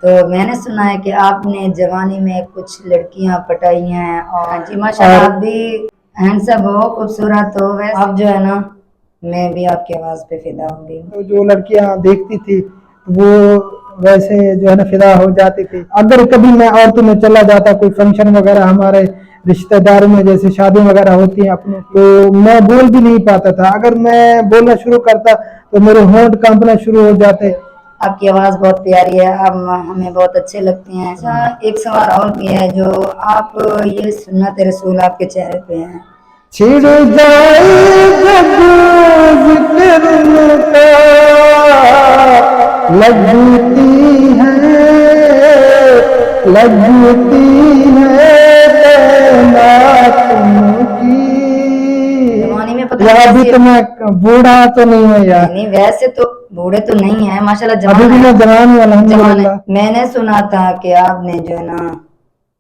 تو میں نے سنا ہے کہ آپ نے جوانی میں کچھ لڑکیاں پٹائی ہیں، اور جی ماشاءاللہ آپ بھی ہینڈسم ہو، خوبصورت ہو، ویسے اب جو ہے نا میں بھی آپ کی آواز پہ فدا ہوں گی. جو لڑکیاں دیکھتی تھی وہ ویسے جو ہے نا فدا ہو جاتی تھی. اگر کبھی میں عورتوں میں چلا جاتا، کوئی فنکشن وغیرہ ہمارے رشتہ دار میں جیسے شادی وغیرہ ہوتی ہیں اپنے، تو میں بول بھی نہیں پاتا تھا. اگر میں بولنا شروع کرتا تو میرے ہونٹ کانپنا شروع ہو جاتے. آپ کی آواز بہت پیاری ہے، آپ ہمیں بہت اچھے لگتے ہیں. اچھا ایک سوال اور بھی ہے، جو آپ یہ سنت رسول آپ کے چہرے پہ ہیں. چھڑ جائے جب ذکر کا لگتی ہے تم کی. زمانے میں پتہ یا ابھی تو میں بوڑھا تو نہیں ہوں یار. نہیں ویسے تو بوڑھے تو نہیں ہیں ماشاءاللہ، ابھی بھی میں جوان ہوں الحمدللہ. میں نے سنا تھا کہ آپ نے جو ہے نا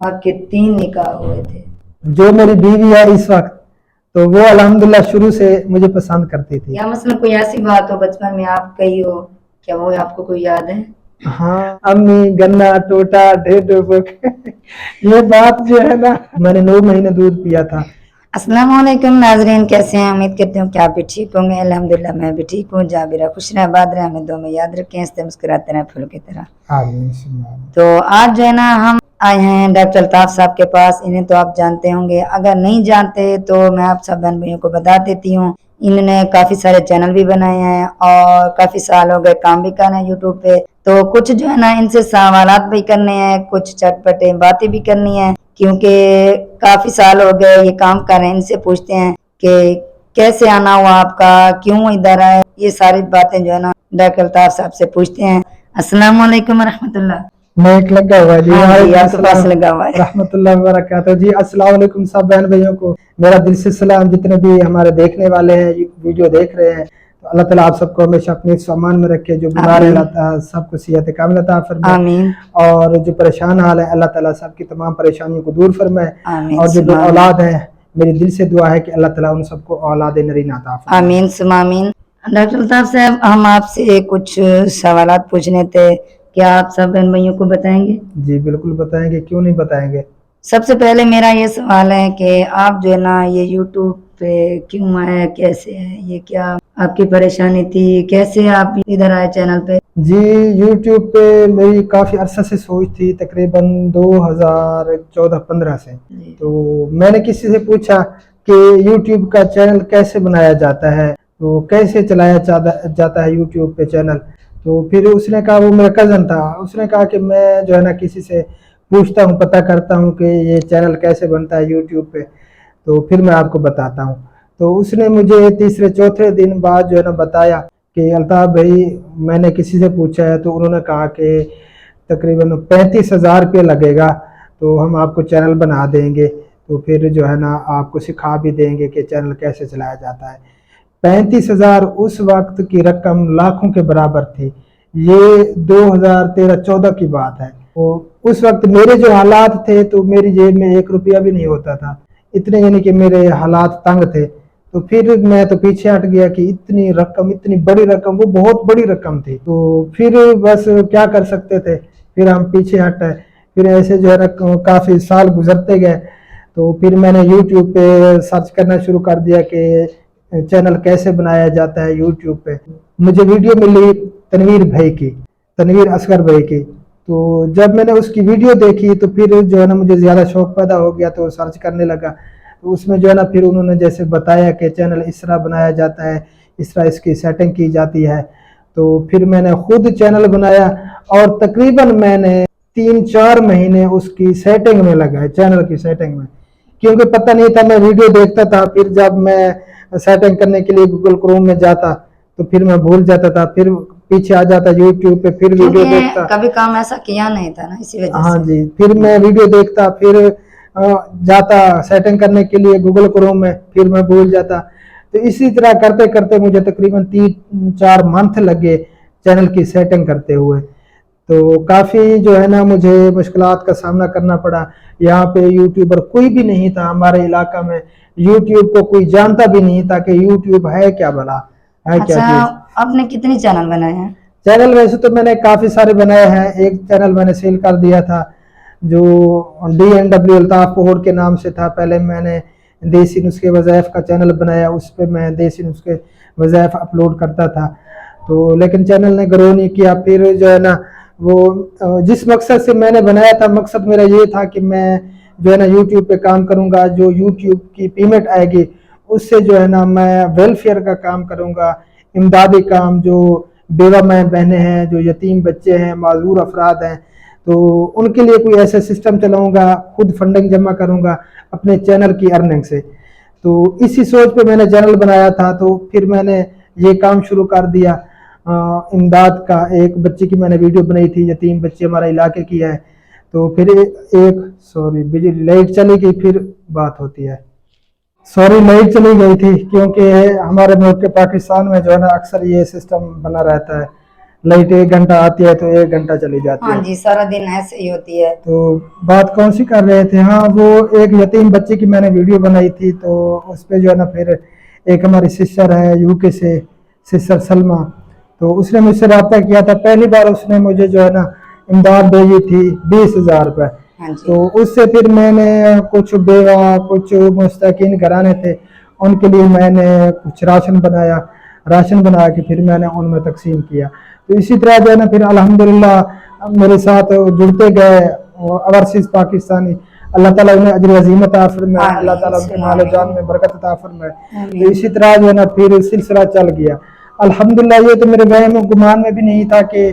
آپ کے 3 نکاح ہوئے تھے. جو میری بیوی ہے اس وقت، تو وہ الحمدللہ شروع سے مجھے پسند کرتی تھی. یا مثلا کوئی ایسی بات ہو بچپن میں آپ کہی ہو، کیا وہ آپ کو کوئی یاد ہے؟ ہاں، امی گنا ٹوٹا ڈھیر یہ بات جو ہے نا، میں نے 9 مہینے دودھ پیا تھا. السلام علیکم ناظرین، کیسے ہیں؟ امید کرتے ہوں کہ آپ بھی ٹھیک ہوں گے. الحمدللہ میں بھی ٹھیک ہوں. جہاں بھی رہا خوش رہے، آباد رہے، ہمیں دو میں یاد رکھیں، اس سے مسکراتے رہیں پھولوں کی طرح. آمین. تو آج جو ہے نا ہم آئے ہیں ڈاکٹر الطاف صاحب کے پاس. انہیں تو آپ جانتے ہوں گے، اگر نہیں جانتے تو میں آپ سب بہن بھائیوں کو بتا دیتی ہوں. انہوں نے کافی سارے چینل بھی بنائے ہیں اور کافی سال ہو گئے کام بھی کر رہے ہیں یوٹیوب پہ. تو کچھ جو ہے نا ان سے سوالات بھی کرنے ہیں، کچھ چٹپٹے باتیں بھی کرنی ہیں، کیونکہ کافی سال ہو گئے یہ کام کر رہے ہیں. ان سے پوچھتے ہیں کہ کیسے آنا ہوا آپ کا، کیوں ادھر آئے، یہ ساری باتیں جو ہے نا ڈاکٹر الطاف صاحب سے پوچھتے ہیں. السلام علیکم ورحمۃ اللہ. مائک لگا ہوا ہے جی. آپ کے پاس لگا ہوا ہے. رحمۃ اللہ وبرکاتہ. جی السلام علیکم سب بہن بھائیوں کو میرا دل سے سلام. جتنے بھی ہمارے دیکھنے والے ہیں، ویڈیو دیکھ رہے ہیں، تو اللہ تعالیٰ آپ سب کو ہمیشہ اپنے سامان میں رکھے. جو بیمار ہے اللہ تعالیٰ سب کو صحت کامل عطا فرمائے. آمین. اور جو پریشان حال ہے اللہ تعالیٰ سب کی تمام پریشانیوں کو دور فرمائے. آمین. اور جو اولاد ہے، میری دل سے دعا ہے کہ اللہ تعالیٰ ان سب کو اولاد نرین عطا فرمائے. آمین ثم آمین. ڈاکٹر الطاف صاحب، ہم آپ سے کچھ سوالات پوچھنے تھے، کیا آپ سب بہن بھائیوں کو بتائیں گے؟ جی بالکل بتائیں گے، کیوں نہیں بتائیں گے. سب سے پہلے میرا یہ سوال ہے کہ آپ جو ہے نا یہ یوٹیوب پہ کیوں آئے، کیسے ہے، یہ کیا آپ کی پریشانی تھی، کیسے آپ ادھر آئے چینل پہ؟ جی یوٹیوب پہ میری کافی عرصہ سے سوچ تھی، تقریباً 2014-15 سے. تو میں نے کسی سے پوچھا کہ یوٹیوب کا چینل کیسے بنایا جاتا ہے، تو کیسے چلایا جاتا ہے یوٹیوب پہ چینل. تو پھر اس نے کہا، وہ میرا کزن تھا، اس نے کہا کہ میں جو ہے نا کسی سے پوچھتا ہوں، پتہ کرتا ہوں کہ یہ چینل کیسے بنتا ہے یوٹیوب پہ، تو پھر میں آپ کو بتاتا ہوں. تو اس نے مجھے تیسرے چوتھے دن بعد جو ہے نا بتایا کہ الطاف بھائی میں نے کسی سے پوچھا ہے، تو انہوں نے کہا کہ تقریباً 35,000 روپے لگے گا، تو ہم آپ کو چینل بنا دیں گے. تو پھر جو ہے نا آپ کو سکھا بھی دیں گے کہ چینل کیسے چلایا جاتا ہے. 35,000 اس وقت کی رقم لاکھوں کے برابر تھی. یہ 2013-14 کی بات ہے. اس وقت میرے جو حالات تھے تو میری جیب میں 1 روپیہ بھی نہیں ہوتا تھا، اتنے یعنی کہ میرے حالات تنگ تھے. تو پھر میں تو پیچھے ہٹ گیا کہ اتنی رقم، اتنی بڑی رقم، وہ بہت بڑی رقم تھی. تو پھر بس کیا کر سکتے تھے، پھر ہم پیچھے ہٹے. پھر ایسے جو ہے نا کافی سال گزرتے گئے. تو پھر میں نے یوٹیوب پہ سرچ کرنا شروع کر دیا کہ چینل کیسے بنایا جاتا ہے یوٹیوب پہ. مجھے ویڈیو ملی تنویر بھائی کی، تنویر اصغر بھائی کی. تو جب میں نے اس کی ویڈیو دیکھی تو پھر جو ہے نا مجھے زیادہ شوق پیدا ہو گیا، تو سرچ کرنے لگا. تو اس میں جو ہے نا پھر انہوں نے جیسے بتایا کہ چینل اس طرح بنایا جاتا ہے، اس طرح اس کی سیٹنگ کی جاتی ہے. تو پھر میں نے خود چینل بنایا اور تقریباً میں نے 3-4 مہینے اس کی سیٹنگ میں لگائے، چینل کی سیٹنگ میں، کیونکہ پتہ نہیں تھا. میں ویڈیو دیکھتا تھا، پھر جب میں سیٹنگ کرنے کے لیے گوگل کروم میں جاتا تو پھر میں بھول جاتا تھا، پھر پیچھے آ جاتا یوٹیوب پہ، پھر ویڈیو دیکھتا. کبھی کام ایسا کیا نہیں تھا نا، اسی وجہ سے. ہاں جی، پھر میں ویڈیو دیکھتا، پھر جاتا سیٹنگ کرنے کے لیے گوگل کروم میں، پھر میں بھول جاتا. تو اسی طرح کرتے کرتے مجھے تقریباً 3-4 منتھ لگے چینل کی سیٹنگ کرتے ہوئے. تو کافی جو ہے نا مجھے مشکلات کا سامنا کرنا پڑا. یہاں پہ یوٹیوبر کوئی بھی نہیں تھا ہمارے علاقہ میں، یوٹیوب کو کوئی جانتا بھی نہیں تھا کہ یوٹیوب ہے کیا، بھلا ہے کیا چیز. آپ نے کتنی چینل بنائے ہیں؟ चैनल वैसे तो मैंने काफ़ी सारे बनाए हैं। एक चैनल मैंने सेल कर दिया था जो DNW अल्ताफ कोहर के नाम से था। पहले मैंने देसी नुस्खे वज़ाइफ का चैनल बनाया, उस पर मैं देसी नुस्खे वज़ाइफ अपलोड करता था। तो लेकिन चैनल ने ग्रो नहीं किया। फिर जो है ना वो जिस मकसद से मैंने बनाया था, मकसद मेरा ये था कि मैं जो है ना यूट्यूब पे काम करूँगा, जो यूट्यूब की पेमेंट आएगी उससे जो है ना मैं वेलफेयर का काम करूँगा, इमदादी काम, जो बेवा माँ बहनें हैं, जो यतीम बच्चे हैं, माजूर अफराद हैं, तो उनके लिए कोई ऐसा सिस्टम चलाऊँगा, खुद फंडिंग जमा करूँगा अपने चैनल की अर्निंग से। तो इसी सोच पे मैंने चैनल बनाया था। तो फिर मैंने ये काम शुरू कर दिया। इमदाद का एक बच्चे की मैंने वीडियो बनाई थी, यतीम बच्चे हमारा इलाके की है। तो फिर सॉरी बिजली लाइट चली गई, फिर बात होती है। सॉरी लाइट चली गई थी क्योंकि हमारे मुल्क के पाकिस्तान में जो है ना अक्सर ये सिस्टम बना रहता है, लाइट 1 घंटा आती है तो 1 घंटा चली जाती है। हाँ जी, सारा दिन ऐसे ही होती है। तो बात कौन सी कर रहे थे? हाँ, वो एक यतीम बच्चे की मैंने वीडियो बनाई थी। तो उस पर जो है ना फिर एक हमारी सिस्टर है यूके से, सिस्टर सलमा, तो उसने मुझसे रब्ता किया था। पहली बार उसने मुझे जो है ना इमदाद भेजी थी 20,000 रुपये। हाँ जी। तो उससे फिर मैंने कुछ बेवा, कुछ मुस्तकीन घराने थे, उनके लिए मैंने कुछ राशन बनाया। राशन बना के फिर मैंने उनमें तकसीम किया। तो इसी तरह जो है ना फिर अल्हम्दुलिल्लाह मेरे साथ जुड़ते गए ओवरसीज पाकिस्तानी। अल्लाह ताला उन्हें अजर अज़ीम अता फरमाए, अल्लाह ताला उनके माल जान में बरकत अता फरमाए। तो इसी तरह जो है ना फिर सिलसिला चल गया। अल्हम्दुलिल्लाह ये तो मेरे वहम गुमान में भी नहीं था कि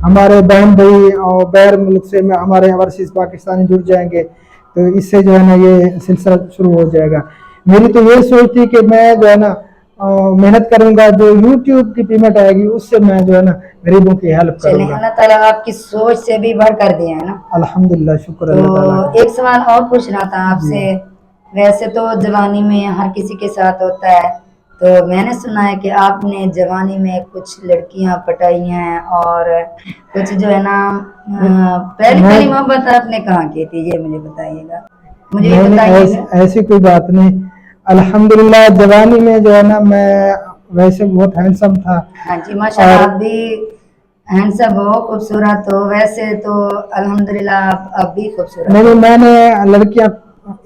हमारे बहन भाई और बैर मुल्क से में हमारे ओवरसीज पाकिस्तानी जुड़ जाएंगे, तो इससे जो है ना ये सिलसिला शुरू हो जाएगा। मेरी तो ये सोच थी कि मैं जो है ना मेहनत करूंगा, जो यूट्यूब की पेमेंट आएगी उससे मैं जो है ना गरीबों की हेल्प चलिए, करूंगा। अल्लाह ताला आपकी सोच से भी बढ़ कर दिया है ना। अल्हम्दुलिल्लाह, शुक्र अल्लाह ताला तो का। एक सवाल और पूछना था आपसे। वैसे तो जवानी में हर किसी के साथ होता है, तो मैंने सुना है कि आपने जवानी में कुछ लड़कियां पटाई हैं और कुछ जो है ना पहली पहली मोहब्बत आपने कहाँ की थी, ये मुझे बताइएगा, मुझे ये बताइएगा। ऐसी कोई बात नहीं। अल्हम्दुलिल्लाह जवानी में जो है ना मैं वैसे बहुत हैंडसम था। हाँ जी, माशाल्लाह आप भी हैंडसम हो, खूबसूरत हो। वैसे तो अल्हम्दुलिल्लाह आप भी खूबसूरत नहीं, हो। मैंने लड़कियां,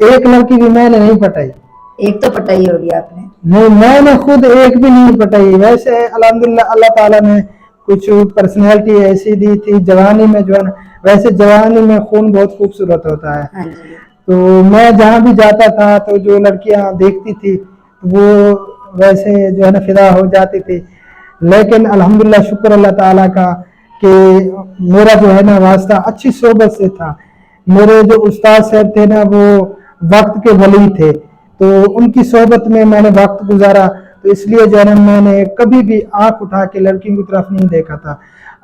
एक लड़की भी मैंने नहीं पटाई। एक तो पटाई होगी आपने। नहीं, मैंने खुद एक भी नहीं पटाई। वैसे अल्हम्दुलिल्लाह अल्लाह ताला ने कुछ पर्सनैलिटी ऐसी दी थी जवानी में जो है ना, वैसे जवानी में खून बहुत खूबसूरत होता है। हाँ जी। तो मैं जहाँ भी जाता था तो जो लड़कियाँ देखती थी वो वैसे जो है ना फिदा हो जाती थी। लेकिन अल्हम्दुलिल्लाह शुक्र अल्लाह ताला का कि मेरा जो है ना वास्ता अच्छी सोबत से था। मेरे जो उस्ताद साहब थे ना वो वक्त के वली थे, तो उनकी सोहबत में मैंने वक्त गुजारा। तो इसलिए जो है ना मैंने कभी भी आंख उठा के लड़कियों की तरफ नहीं देखा था।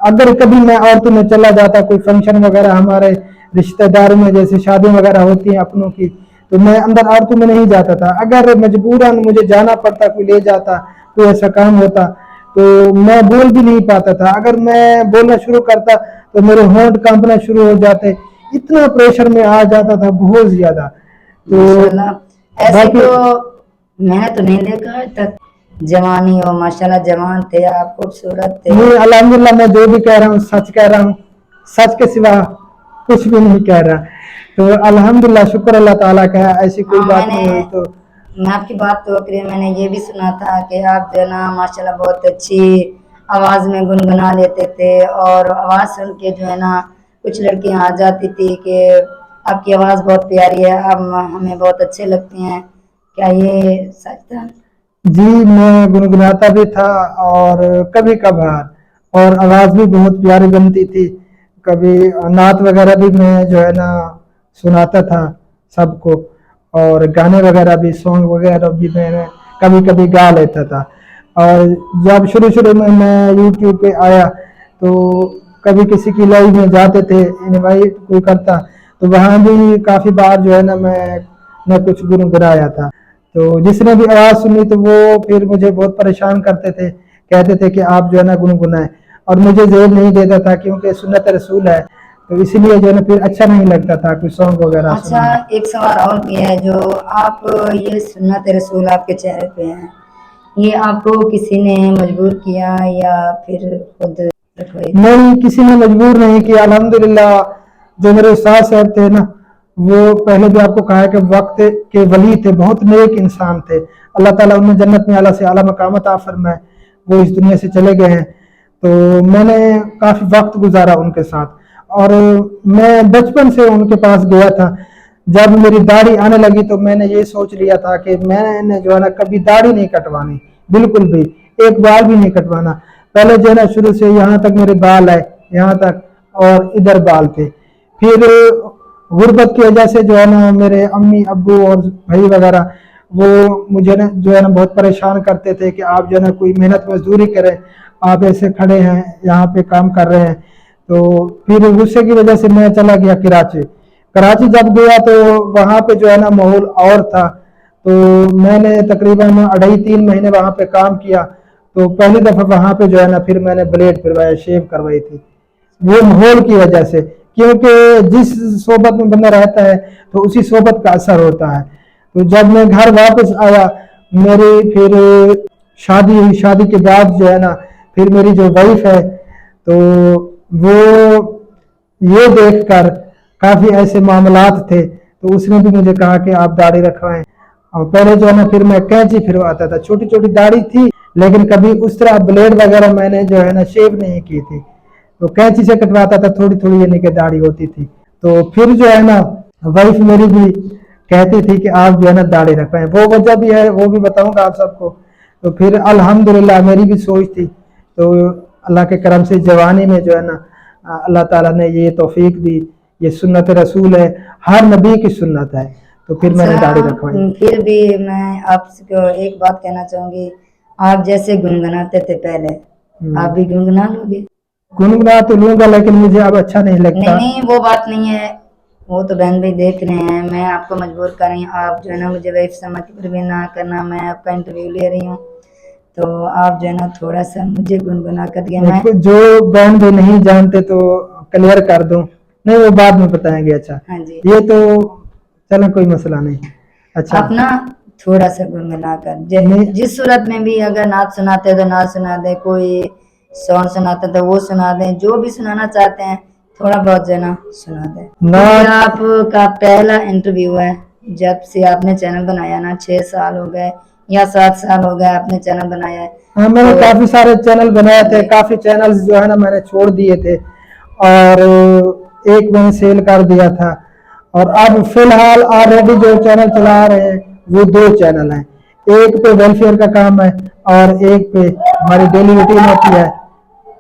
अगर कभी मैं औरतों में चला जाता, कोई फंक्शन वगैरह हमारे रिश्तेदारों में जैसे शादी वगैरह होती है अपनों की, तो मैं अंदर औरतों में नहीं जाता था। अगर मजबूरन मुझे जाना पड़ता, कोई ले जाता, कोई ऐसा काम होता, तो मैं बोल भी नहीं पाता था। अगर मैं बोलना शुरू करता तो मेरे होंठ कांपना शुरू हो जाते, इतना प्रेशर में आ जाता था बहुत ज्यादा। तो माशाल्लाह ऐसे तो मैंने तो नहीं देखा आज तक। जवानी हो, माशाल्लाह जवान थे आप, खूबसूरत थे। नहीं, अल्हम्दुलिल्लाह मैं जो भी कह रहा हूँ सच कह रहा हूँ, सच के सिवा कुछ भी नहीं कह रहा। तो अल्हम्दुलिल्लाह शुक्र अल्लाह ताला का, ऐसी कोई हाँ, बात नहीं हुई। तो मैं आपकी बात तो करी, मैंने ये भी सुना था कि आप जो है ना माशाल्लाह बहुत अच्छी आवाज में गुनगुना लेते थे, और आवाज सुन के जो है ना कुछ लड़कियां आ जाती थी कि आपकी आवाज बहुत प्यारी है, आप हमें बहुत अच्छे लगते हैं। क्या ये सच था? जी, मैं गुनगुनाता भी था और कभी कभार, और आवाज़ भी बहुत प्यारी बनती थी। कभी नात वगैरह भी मैं जो है ना सुनाता था सबको, और गाने वगैरह भी, सॉन्ग वगैरह भी मैं कभी कभी गा लेता था। और जब शुरू शुरू में मैं यूट्यूब पे आया तो कभी किसी की लाइव में जाते थे, इनवाइट कोई करता, तो वहाँ भी काफ़ी बार जो है ना मैं कुछ गुनगुनाया था। तो जिसने भी आवाज़ सुनी तो वो फिर मुझे बहुत परेशान करते थे, कहते थे कि आप जो है ना गुनगुनाएं, और मुझे जेल नहीं देता था क्योंकि सुन्नत रसूल है, तो इसीलिए जो है ना फिर अच्छा नहीं लगता था कोई सॉन्ग वगैरह अच्छा, सुनना। एक सवाल और भी है। जो आप ये सुन्नत रसूल आपके चेहरे पे है, ये आपको किसी ने मजबूर किया या फिर खुद? रखवाई। नहीं, किसी ने मजबूर नहीं किया। अल्हम्दुलिल्लाह जो मेरे उस्ताद साहब थे ना, वो पहले भी आपको कहा है कि वक्त के वली थे, बहुत नेक इंसान थे। अल्लाह ताला उन्हें जन्नत में आला से आला मकाम अता फरमाए। वो इस दुनिया से चले गए हैं, तो मैंने काफ़ी वक्त गुजारा उनके साथ। और मैं बचपन से उनके पास गया था। जब मेरी दाढ़ी आने लगी तो मैंने ये सोच लिया था कि मैंने जो है ना कभी दाढ़ी नहीं कटवानी, बिल्कुल भी एक बाल भी नहीं कटवाना। पहले जो है ना शुरू से यहाँ तक मेरे बाल आए, यहाँ तक, और इधर बाल थे। फिर गुर्बत की वजह से जो है ना मेरे अम्मी अब्बू और भाई वगैरह वो मुझे ना जो है ना बहुत परेशान करते थे कि आप जो है ना कोई मेहनत मजदूरी करें, आप ऐसे खड़े हैं यहाँ पे काम कर रहे हैं। तो फिर गुस्से की वजह से मैं चला गया कराची। कराची जब गया तो वहाँ पे जो है ना माहौल और था। तो मैंने तकरीबन 2.5-3 महीने वहाँ पे काम किया। तो पहली दफ़ा वहाँ पे जो है ना फिर मैंने ब्लेड फिरवाया, शेव करवाई थी, वो माहौल की वजह से। क्योंकि जिस सोबत में बंदा रहता है तो उसी सोबत का असर होता है। तो जब मैं घर वापस आया, मेरी फिर शादी हुई। शादी के बाद जो है ना फिर मेरी जो वाइफ है, तो वो ये देखकर काफ़ी ऐसे मामलात थे, तो उसने भी मुझे कहा कि आप दाढ़ी रखवाएं। और पहले जो है ना फिर मैं कैंची फिरवाता था, छोटी छोटी दाढ़ी थी, लेकिन कभी उस तरह ब्लेड वगैरह मैंने जो है ना शेव नहीं की थी। तो कैंची से कटवाता था, थोड़ी थोड़ी यानी कि दाढ़ी होती थी। तो फिर जो है ना वाइफ मेरी भी कहती थी कि आप जो है ना दाढ़ी रखवाएं। वो वजह भी है, वो भी बताऊंगा आप सबको। तो फिर अल्हम्दुलिल्लाह मेरी भी सोच थी, तो अल्लाह के करम से जवानी में जो है ना अल्लाह ताला ने ये तौफीक दी। ये सुन्नत रसूल है, हर नबी की सुन्नत है। तो फिर मैंने दाढ़ी रखवाई। फिर भी मैं आपको एक बात कहना चाहूंगी, आप जैसे गुनगुनाते थे पहले, आप भी गुनगुना लोगे? गुनगुना तो लूंगा, लेकिन मुझे अब अच्छा नहीं नहीं लगता। नहीं, वो बात नहीं है, वो तो बहन भाई देख रहे हैं, मैं आपको मजबूर कर रही हूँ। आप जो है ना मुझे वाइफ समझ कर भी ना करना, मैं आपका इंटरव्यू ले रही हूँ, तो आप जो है ना थोड़ा सा मुझे गुनगुना कर दिया। मैं जो बहन भी नहीं जानते तो क्लियर कर दूं, नहीं वो बाद में बताएंगे। अच्छा, हाँ जी, ये तो चलो कोई मसला नहीं। अच्छा, आप ना थोड़ा सा गुनगुना कर नहीं, जिस सूरत में भी, अगर नात सुनाते तो नात सुना दे, कोई सॉन्ग सुनाते तो वो सुना दें, जो भी सुनाना चाहते हैं थोड़ा बहुत जो है ना सुना दें। नात- आपका पहला इंटरव्यू है, जब से आपने चैनल बनाया ना, 6 साल हो गए या 7 साल हो गए आपने चैनल बनाया है। हाँ, मैंने तो काफी सारे चैनल बनाए थे, काफी चैनल्स जो है ना मैंने छोड़ दिए थे, और एक मैंने सेल कर दिया था। और अब फिलहाल ऑलरेडी जो चैनल चला रहे हैं वो 2 चैनल हैं। एक पे वेलफेयर का काम है, और एक पे हमारी डेली रूटीन होती है,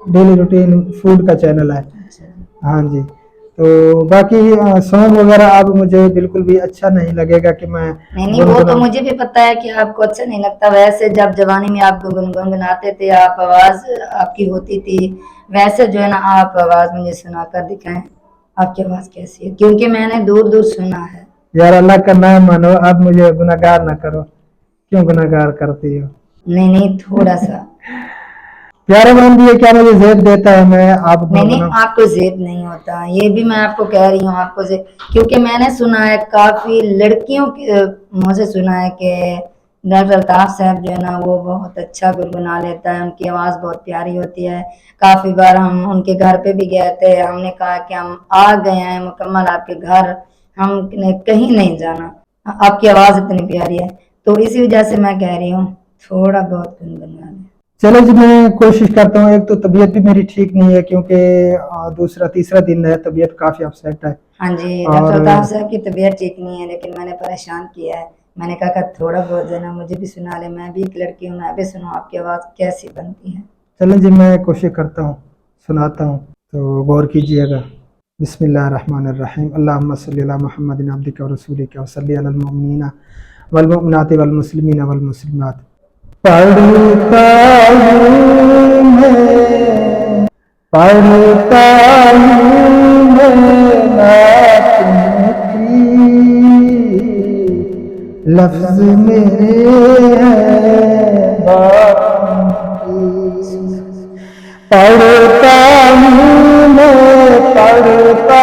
डेली रूटीन फूड का चैनल है। हाँ जी। तो बाकी सॉन्ग वगैरह अब मुझे बिल्कुल भी अच्छा नहीं लगेगा कि मैं नहीं, वो तो मुझे भी पता है कि आपको अच्छा नहीं लगता। वैसे जब जवानी में आप गुनगुनाते थे, आप आवाज आपकी होती थी, वैसे जो है ना आप आवाज मुझे सुना कर दिखाएं, आपकी आवाज कैसी है, क्योंकि मैंने दूर दूर सुना है। यार अल्लाह का नाम मानो, आप मुझे गुनाहगार ना करो। क्यों गुनाहगार करती हो? नहीं नहीं, थोड़ा सा। प्यारे मान दिए क्या मुझे जेब देता है, मैं आप नहीं, आपको जेब नहीं होता, ये भी मैं आपको कह रही हूँ आपको जेब, क्योंकि मैंने सुना है काफी लड़कियों के मुंह से सुना है कि डॉक्टर अल्ताफ साहब जो है ना वो बहुत अच्छा गुनगुना लेता है, उनकी आवाज बहुत प्यारी होती है। काफी बार हम उनके घर पे भी गए थे, हमने कहा कि हम आ गए हैं मुकम्मल आपके घर, हमने कहीं नहीं जाना, आपकी आवाज इतनी प्यारी है। तो इसी वजह से मैं कह रही हूँ थोड़ा बहुत गुनगुना लें। चलो जी, मैं कोशिश करता हूँ। एक तो तबीयत भी मेरी ठीक नहीं है, क्योंकि दूसरा तीसरा दिन है, तबीयत काफी अपसेट है। हाँ जी, और डॉक्टर अल्ताफ साहब की तबीयत ठीक नहीं है, लेकिन मैंने परेशान किया है। मैंने कहा कि थोड़ा बहुत जो है ना मुझे भी सुना ले, मैं भी एक लड़की हूँ, मैं भी सुनूँ आपकी आवाज़ कैसी बनती है। चलो जी, मैं कोशिश करता हूँ, सुनाता हूँ, तो गौर कीजिएगा। बिस्मिल्लाहिर्रहमानिर्रहीम। अल्लाहुम्मा सल्ली अला मुहम्मदिन अब्दिका व रसूलिका व सल्ली अलल मुमिनीना वल मुमिनाति वल मुस्लिमीना वल मुस्लिमात। पढ़ता हूँ मैं, पढ़ता हूँ मैं नात की, लफ्ज मेरे हैं बात की। पढ़ता हूँ मैं, पढ़ता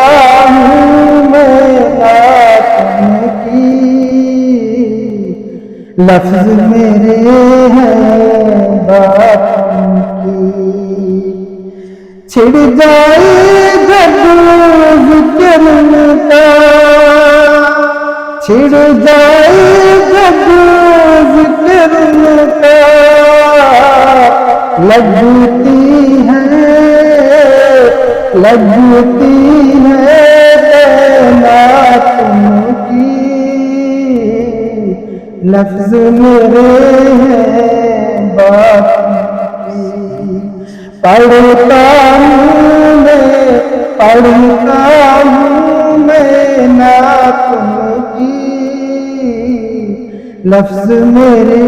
हूँ मैं नात की, लफ्ज मेरे हैं बात की। छिड़ जाए जब जिक्र का, छिड़ जाए जब जिक्र का, लगती है तुमकी, लफ्ज मेरे हैं बाकी, पढ़ता हूँ मैं ना तुमकी, लफ्ज मेरे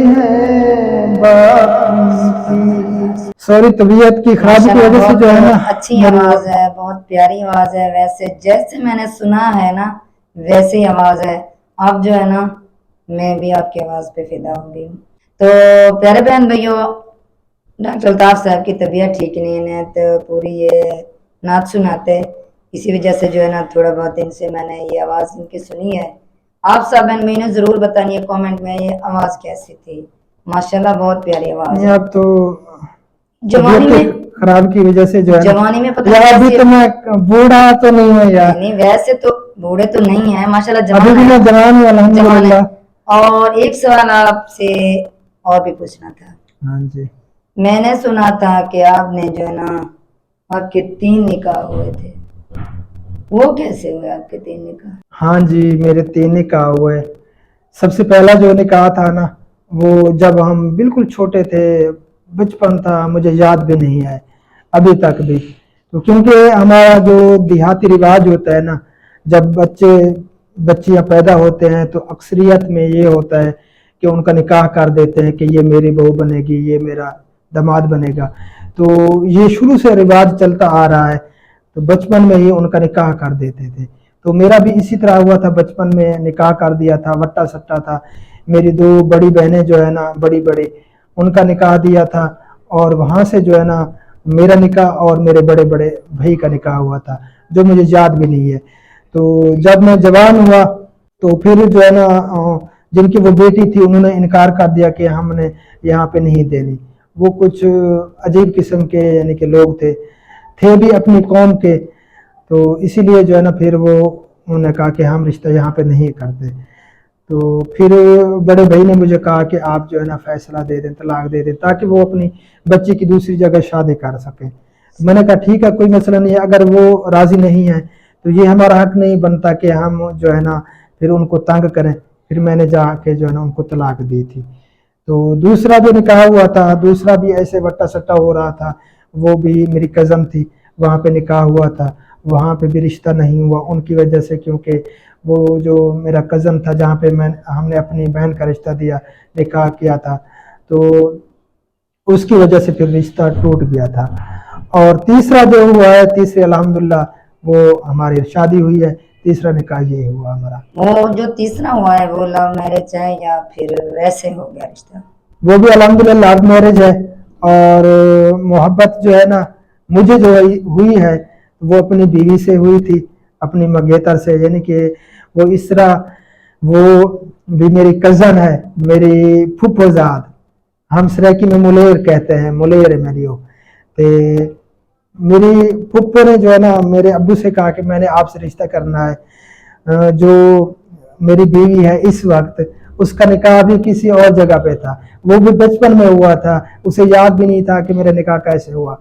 हैं बाकी। सॉरी, तबीयत की खराबी की वजह से जो है ना, अच्छी आवाज है, बहुत प्यारी आवाज है। वैसे जैसे मैंने सुना है ना वैसे ही आवाज है। आप जो है ना, मैं भी आपकी आवाज पे फिदा हो गई हूँ। तो प्यारे बहन भाइयों, डॉक्टर अल्ताफ साहब की तबीयत ठीक नहीं है तो पूरी ये नात सुनाते, इसी वजह से जो है ना थोड़ा बहुत इनसे मैंने ये आवाज इनकी सुनी है। आप सब बहन भाइयों जरूर बताइए कमेंट में ये आवाज कैसी थी। माशाल्लाह बहुत प्यारी आवाज है। अब तो जवानी में खराब की वजह से जो है, जवानी में पता यार नहीं अभी कैसे- तो मैं बूढ़ा तो नहीं हूँ यार, नहीं वैसे तो बूढ़े तो नहीं है माशाल्लाह, अभी जवान भी है, मैं जवान हूँ जवान है। अल्हम्दुलिल्लाह। और एक सवाल आपसे और भी पूछना था। हाँ जी, मैंने सुना था कि आपने जो है ना, आपके 3 निकाह हुए थे, वो कैसे हुए आपके 3 निकाह? हाँ जी, मेरे 3 निकाह हुए। सबसे पहला जो निकाह था ना, वो जब हम बिल्कुल छोटे थे, बचपन था, मुझे याद भी नहीं है अभी तक भी। तो क्योंकि हमारा जो देहाती रिवाज होता है ना, जब बच्चियां पैदा होते हैं तो अक्सरियत में ये होता है कि उनका निकाह कर देते हैं कि ये मेरी बहू बनेगी, ये मेरा दामाद बनेगा। तो ये शुरू से रिवाज चलता आ रहा है, तो बचपन में ही उनका निकाह कर देते थे। तो मेरा भी इसी तरह हुआ था, बचपन में निकाह कर दिया था, वट्टा सट्टा था। मेरी 2 बड़ी बहनें जो है ना, बड़ी बड़ी, उनका निकाह दिया था, और वहां से जो है ना मेरा निकाह और मेरे बड़े बड़े भाई का निकाह हुआ था, जो मुझे याद भी नहीं है। तो जब मैं जवान हुआ तो फिर जो है ना जिनकी वो बेटी थी उन्होंने इनकार कर दिया कि हमने यहाँ पे नहीं देनी। वो कुछ अजीब किस्म के यानी कि लोग थे भी अपनी कौम के, तो इसीलिए जो है ना फिर वो उन्होंने कहा कि हम रिश्ता यहाँ पे नहीं करते। तो फिर बड़े भाई ने मुझे कहा कि आप जो है ना फैसला दे दें, तलाक दे दें, ताकि वो अपनी बच्ची की दूसरी जगह शादी कर सकें। तो मैंने कहा ठीक है, कोई मसला नहीं है, अगर वो राजी नहीं है तो ये हमारा हक नहीं बनता कि हम जो है ना फिर उनको तंग करें। फिर मैंने जाके जो है ना उनको तलाक दी थी। तो दूसरा जो निकाह हुआ था, दूसरा भी ऐसे वट्टा सट्टा हो रहा था, वो भी मेरी कज़न थी, वहाँ पे निकाह हुआ था, वहाँ पे भी रिश्ता नहीं हुआ उनकी वजह से, क्योंकि वो जो मेरा कज़न था जहाँ पे हमने अपनी बहन का रिश्ता दिया, निकाह किया था, तो उसकी वजह से फिर रिश्ता टूट गया था। और तीसरा जो हुआ है, तीसरे अल्हम्दुलिल्लाह वो हमारी शादी हुई है। तीसरा निकाह ये हुआ हमारा। वो जो तीसरा हुआ है वो लव मैरिज है या फिर वैसे हो गया रिश्ता? वो भी अल्हम्दुलिल्लाह लव मैरिज है, और मोहब्बत जो है ना मुझे जो हुई है वो अपनी बीवी से हुई थी, अपनी मंगेतर से, यानी कि वो इसरा, वो भी मेरी कज़न है, मेरी फुफोजाद, हम सराइकी में मुलेर कहते हैं, मुलेर है मेरी वो। ते मेरी फुप्पो ने जो है ना मेरे अब्बू से कहा कि मैंने आपसे रिश्ता करना है। जो मेरी बीवी है इस वक्त, उसका निकाह भी किसी और जगह पे था, वो भी बचपन में हुआ था, उसे याद भी नहीं था कि मेरा निकाह कैसे हुआ।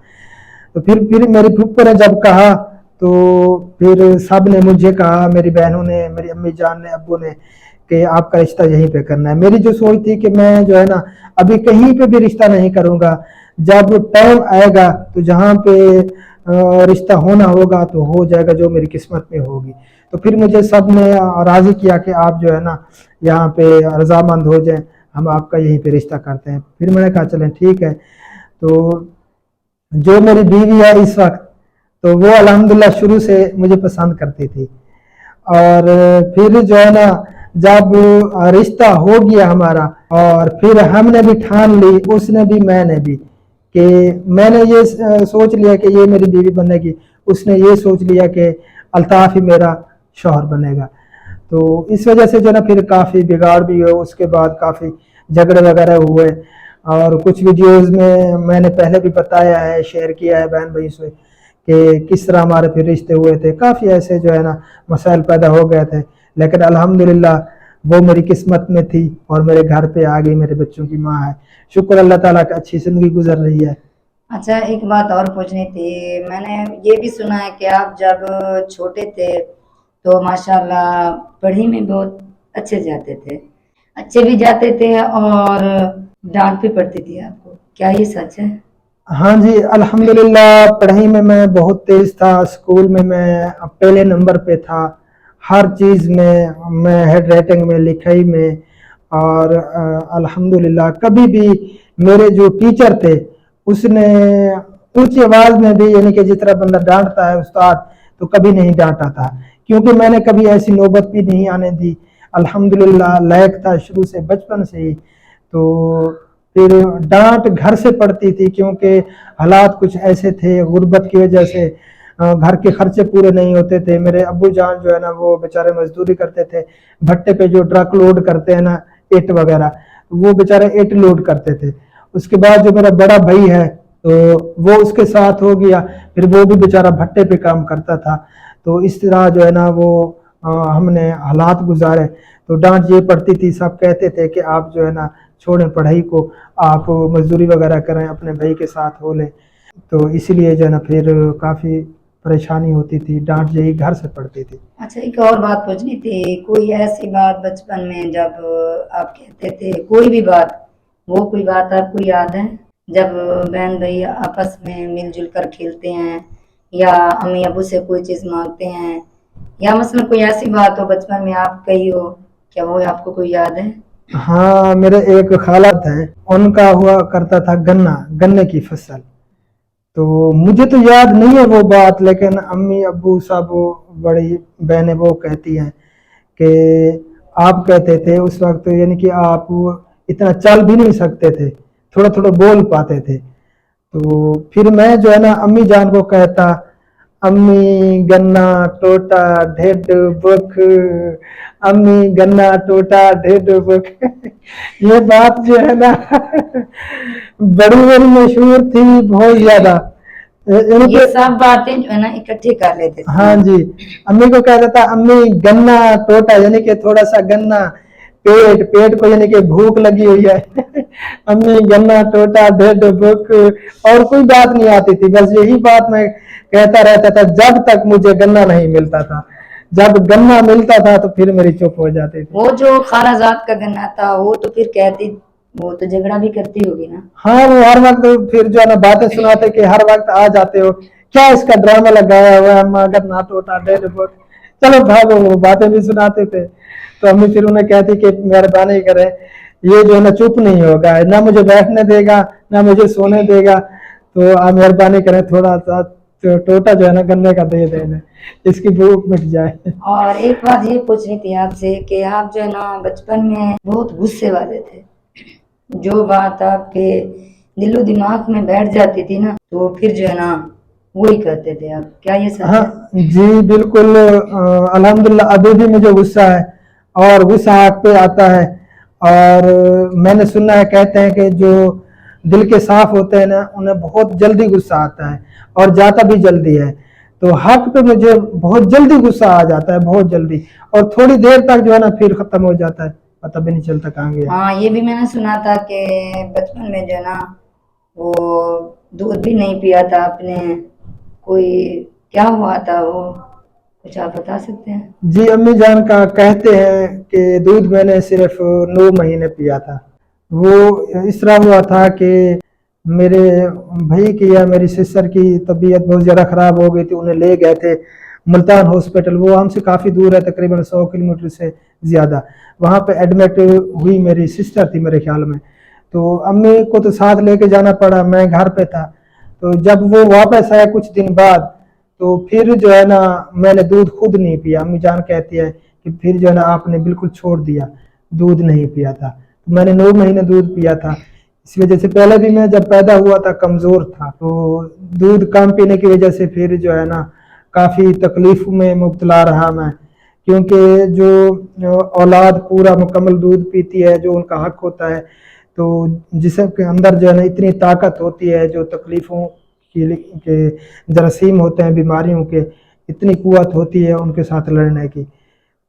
तो फिर मेरी फुप्पो ने जब कहा तो फिर सब ने मुझे कहा, मेरी बहनों ने, मेरी अम्मी जान ने, अब्बू ने, कि आपका रिश्ता यहीं पे करना है। मेरी जो सोच थी कि मैं जो है ना अभी कहीं पे भी रिश्ता नहीं करूंगा, जब टाइम आएगा तो जहाँ पे रिश्ता होना होगा तो हो जाएगा, जो मेरी किस्मत में होगी। तो फिर मुझे सब ने राजी किया कि आप जो है ना यहाँ पे रजामंद हो जाएं, हम आपका यहीं पे रिश्ता करते हैं। फिर मैंने कहा चलें ठीक है। तो जो मेरी बीवी है इस वक्त, तो वो अल्हम्दुलिल्लाह शुरू से मुझे पसंद करती थी, और फिर जो है ना जब रिश्ता हो गया हमारा, और फिर हमने भी ठान ली, उसने भी मैंने भी, कि मैंने ये सोच लिया कि ये मेरी बीवी बनेगी, उसने ये सोच लिया कि अल्ताफ ही मेरा शौहर बनेगा। तो इस वजह से जो ना फिर काफ़ी बिगाड़ भी हुए, उसके बाद काफ़ी झगड़े वगैरह हुए, اور کچھ ویڈیوز میں نے پہلے بھی بتایا ہے، شیئر کیا ہے بہن بھائی سے کہ کس طرح ہمارے پھر رشتے ہوئے تھے، کافی ایسے جو ہے نا مسائل پیدا ہو گئے تھے، لیکن الحمدللہ وہ میری قسمت میں تھی اور میرے گھر پہ آ گئی، میرے بچوں کی ماں ہے، شکر اللہ تعالیٰ کا، اچھی زندگی گزر رہی ہے۔ اچھا ایک بات اور پوچھنی تھی، میں نے یہ بھی سنا ہے کہ آپ جب چھوٹے تھے تو ماشاءاللہ پڑھائی میں بہت اچھے بھی جاتے تھے اور ڈانٹ بھی پڑتی تھی آپ کو، کیا یہ سچ ہے؟ ہاں جی الحمدللہ، پڑھائی میں بہت تیز تھا، اسکول میں پہلے نمبر پہ تھا، ہر چیز میں ہینڈ رائٹنگ میں، لکھائی میں، اور الحمدللہ کبھی بھی میرے جو ٹیچر تھے اس نے اونچی آواز میں بھی، یعنی کہ جس طرح بندہ ڈانٹتا ہے استاد، تو کبھی نہیں ڈانٹا تھا، کیونکہ میں نے کبھی ایسی نوبت بھی نہیں آنے دی، الحمدللہ لائق تھا شروع سے، بچپن سے ہی۔ تو پھر ڈانٹ گھر سے پڑتی تھی، کیونکہ حالات کچھ ایسے تھے، غربت کی وجہ سے گھر کے خرچے پورے نہیں ہوتے تھے، میرے ابو جان جو ہے نا وہ بیچارے مزدوری کرتے تھے، بھٹے پہ جو ٹرک لوڈ کرتے ہیں نا اٹ وغیرہ، وہ بیچارے اٹ لوڈ کرتے تھے۔ اس کے بعد جو میرا بڑا بھائی ہے تو وہ اس کے ساتھ ہو گیا، پھر وہ بھی بیچارہ بھٹے پہ کام کرتا تھا، تو اس طرح جو ہے نا وہ ہم نے حالات گزارے، تو ڈانٹ یہ پڑتی تھی، سب کہتے تھے کہ آپ جو ہے نا چھوڑیں پڑھائی کو، آپ مزدوری وغیرہ کریں، اپنے بھائی کے ساتھ ہو لیں، تو اسی لیے جو ہے نا پھر کافی پریشانی ہوتی تھی، ڈانٹ یہی گھر سے پڑتی تھی۔ اچھا ایک اور بات پوچھنی تھی، کوئی ایسی بات بچپن میں جب آپ کہتے تھے کوئی بھی بات، وہ کوئی بات آپ کو یاد ہے جب بہن بھائی آپس میں مل جل کر کھیلتے ہیں یا امی ابو سے کوئی چیز مانگتے ہیں، یا مثلا کوئی ایسی بات ہو بچپن میں آپ کہی ہو، کیا وہ آپ کو کوئی یاد ہے؟ ہاں میرے ایک خالات ہیں، ان کا ہوا کرتا تھا گنے کی فصل، تو مجھے تو یاد نہیں ہے وہ بات، لیکن امی ابو سب بڑی بہنیں وہ کہتی ہیں کہ آپ کہتے تھے اس وقت، یعنی کہ آپ اتنا چل بھی نہیں سکتے تھے، تھوڑا تھوڑا بول پاتے تھے، تو پھر میں جو ہے نا امی جان کو کہتا، امی گنا ٹوٹا ڈھڈ بک، امی گنا ٹوٹا ڈھڈ بک، یہ بات جو ہے نا بڑی بڑی مشہور تھی بہت زیادہ، یعنی یہ کہ سب باتیں جو ہے نا اکٹھے کر لیتے تھے ہاں جی، امی کو کہتا تھا امی گنا ٹوٹا، یعنی کہ تھوڑا سا گنا، پیٹ کو یعنی کہ بھوک لگی ہوئی ہے، امی گنا ٹوٹا ڈھڈ بک، اور کوئی بات نہیں آتی تھی، بس یہی بات میں کہتا رہتا تھا جب تک مجھے گنا نہیں ملتا تھا، جب گنا ملتا تھا تو پھر میری چپ ہو جاتی تھی۔ وہ جو خالہ زاد کا گنا تھا وہ تو پھر کہتی، وہ تو جھگڑا بھی کرتی ہوگی نا؟ ہاں وہ ہر وقت پھر جو ہے نا باتیں سناتے کہ ہر وقت آ جاتے ہو، کیا اس کا ڈرامہ لگایا ہوا ہے، اما گنا ٹوٹا ڈھڈ بک، چلو بھاگو، وہ باتیں بھی سناتے تھے، تو امی پھر انہیں کہتی کہ مہربانی کریں، یہ جو ہے نا چپ نہیں ہوگا، نہ مجھے بیٹھنے دے گا نہ مجھے سونے دے گا، تو آپ مہربانی کریں تھوڑا سا ٹوٹا جو ہے نا گنے کا دے دیں، اس کی بھوک مٹ جائے۔ اور ایک بات یہ پوچھنی تھی آپ سے کہ آپ جو ہے نا بچپن میں بہت غصے والے تھے، جو بات آپ کے دل و دماغ میں بیٹھ جاتی تھی نا تو پھر جو ہے نا وہی کرتے تھے آپ، کیا یہ سچ ہاں ہے؟ جی بالکل، الحمدللہ ابھی بھی مجھے غصہ ہے، اور غصہ آگ پہ آتا ہے، اور میں نے سنا ہے کہتے ہیں کہ جو دل کے صاف ہوتے ہیں نا انہیں بہت جلدی غصہ آتا ہے اور جاتا بھی جلدی ہے، تو حق پہ مجھے بہت جلدی غصہ آ جاتا ہے، بہت جلدی، اور تھوڑی دیر تک جو ہے نا پھر ختم ہو جاتا ہے، پتہ بھی نہیں چلتا کہاں گیا۔ ہاں یہ بھی میں نے سنا تھا کہ بچپن میں جو ہے نا وہ دودھ بھی نہیں پیا تھا آپ نے، کوئی کیا ہوا تھا وہ کچھ آپ بتا سکتے ہیں؟ جی امی جان کا کہتے ہیں کہ دودھ میں نے صرف 9 مہینے پیا تھا، وہ اس طرح ہوا تھا کہ میرے بھائی کی یا میری سسٹر کی طبیعت بہت زیادہ خراب ہو گئی تھی، انہیں لے گئے تھے ملتان ہاسپٹل، وہ ہم سے کافی دور ہے، تقریباً 100 کلومیٹر سے زیادہ، وہاں پہ ایڈمٹ ہوئی میری سسٹر تھی میرے خیال میں، تو امی کو تو ساتھ لے کے جانا پڑا، میں گھر پہ تھا، تو جب وہ واپس آئے کچھ دن بعد تو پھر جو ہے نا میں نے دودھ خود نہیں پیا، امی جان کہتی ہے کہ پھر جو ہے نا آپ نے بالکل چھوڑ دیا، دودھ نہیں پیا تھا، میں نے 9 مہینے دودھ پیا تھا، اس وجہ سے پہلے بھی میں جب پیدا ہوا تھا کمزور تھا، تو دودھ کم پینے کی وجہ سے پھر جو ہے نا کافی تکلیف میں مبتلا رہا میں، کیونکہ جو اولاد پورا مکمل دودھ پیتی ہے جو ان کا حق ہوتا ہے، تو جسم کے اندر جو ہے نا اتنی طاقت ہوتی ہے, جو تکلیفوں کے جراثیم ہوتے ہیں بیماریوں کے, اتنی قوت ہوتی ہے ان کے ساتھ لڑنے کی.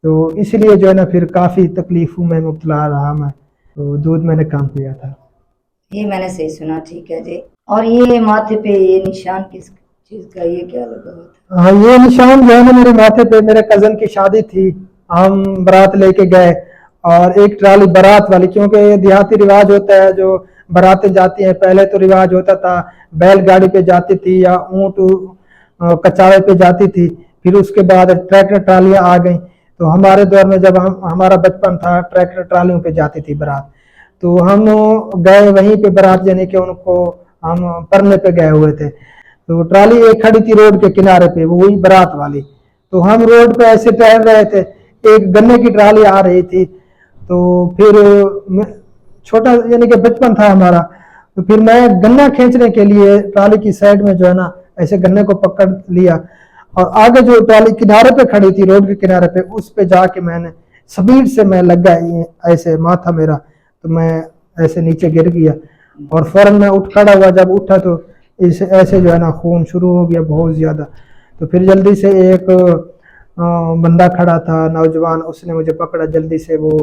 تو اس لیے جو ہے نا پھر کافی تکلیفوں میں مبتلا رہا میں. تو دودھ میں نے کام کیا تھا. یہ میں نے صحیح سنا, ٹھیک ہے جی. اور یہ ماتھے پہ یہ نشان کس چیز کا, یہ کیا لگا ہوا تھا؟ ہاں, یہ نشان جو ہے نا میرے ماتھے پہ, میرے کزن کی شادی تھی, ہم برات لے کے گئے اور ایک ٹرالی برات والی, کیونکہ یہ دیہاتی رواج ہوتا ہے جو براتیں جاتی ہیں. پہلے تو رواج ہوتا تھا بیل گاڑی پہ جاتی تھی یا اونٹ کچاوے پہ جاتی تھی, پھر اس کے بعد ٹریکٹر ٹرالیاں آ گئیں. تو ہمارے دور میں جب ہمارا بچپن تھا ٹریکٹر ٹرالیوں پہ جاتی تھی برات. تو ہم گئے وہیں پہ برات, یعنی کہ ان کو ہم پرنے پہ گئے ہوئے تھے. تو ٹرالی ایک کھڑی تھی روڈ کے کنارے پہ, وہی برات والی. تو ہم روڈ پہ ایسے ٹہل رہے تھے, ایک گنے کی ٹرالی آ رہی تھی. تو پھر چھوٹا یعنی کہ بچپن تھا ہمارا, تو پھر میں گنا کھینچنے کے لیے ٹرالی کی سائڈ میں جو ہے نا ایسے گنے کو پکڑ لیا, اور آگے جو ٹرالی کنارے پہ کھڑی تھی روڈ کے کنارے پہ, اس پہ جا کے میں نے سپیڈ سے میں لگ گیا ایسے ماتھا میرا, تو میں ایسے نیچے گر گیا. اور فوراً میں اٹھ کھڑا ہوا, جب اٹھا تو ایسے جو ہے نا خون شروع ہو گیا بہت زیادہ. تو پھر جلدی سے ایک بندہ کھڑا تھا نوجوان, اس نے مجھے پکڑا جلدی سے. وہ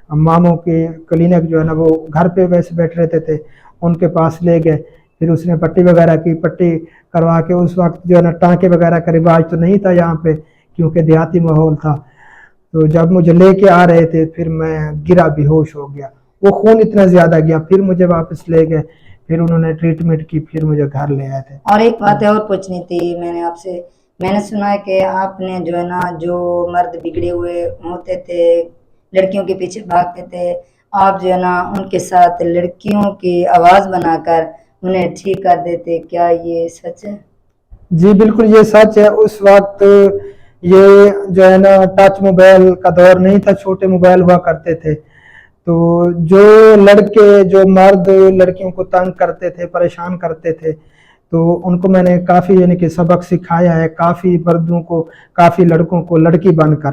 ماموں کے کلینک جو ہے نا وہ گھر پہ ویسے بیٹھ رہتے تھے, ان کے پاس لے گئے. پھر اس نے پٹی وغیرہ کی, پٹی کروا کے, اس وقت جو ہے نا ٹانکے وغیرہ کا رواج تو نہیں تھا یہاں پہ کیونکہ دیہاتی ماحول تھا. تو جب مجھے لے کے آ رہے تھے پھر میں گرا, بے ہوش ہو گیا. وہ خون اتنا زیادہ گیا, پھر مجھے واپس لے گئے, پھر انہوں نے ٹریٹمنٹ کی, پھر مجھے گھر لے آئے تھے. اور ایک بات اور پوچھنی تھی میں نے آپ سے, میں نے سنا ہے کہ آپ نے جو ہے نا جو مرد بگڑے ہوئے ہوتے تھے, لڑکیوں کے پیچھے بھاگتے تھے, آپ جو ہے نا ان کے ساتھ لڑکیوں کی آواز بنا کر انہیں ٹھیک کر دیتے, کیا یہ سچ ہے؟ جی بالکل یہ سچ ہے. اس وقت یہ جو ہے نا ٹچ موبائل کا دور نہیں تھا, چھوٹے موبائل ہوا کرتے تھے. تو جو لڑکے, جو مرد لڑکیوں کو تنگ کرتے تھے, پریشان کرتے تھے, تو ان کو میں نے کافی یعنی کہ سبق سکھایا ہے, کافی مردوں کو, کافی لڑکوں کو لڑکی بن کر.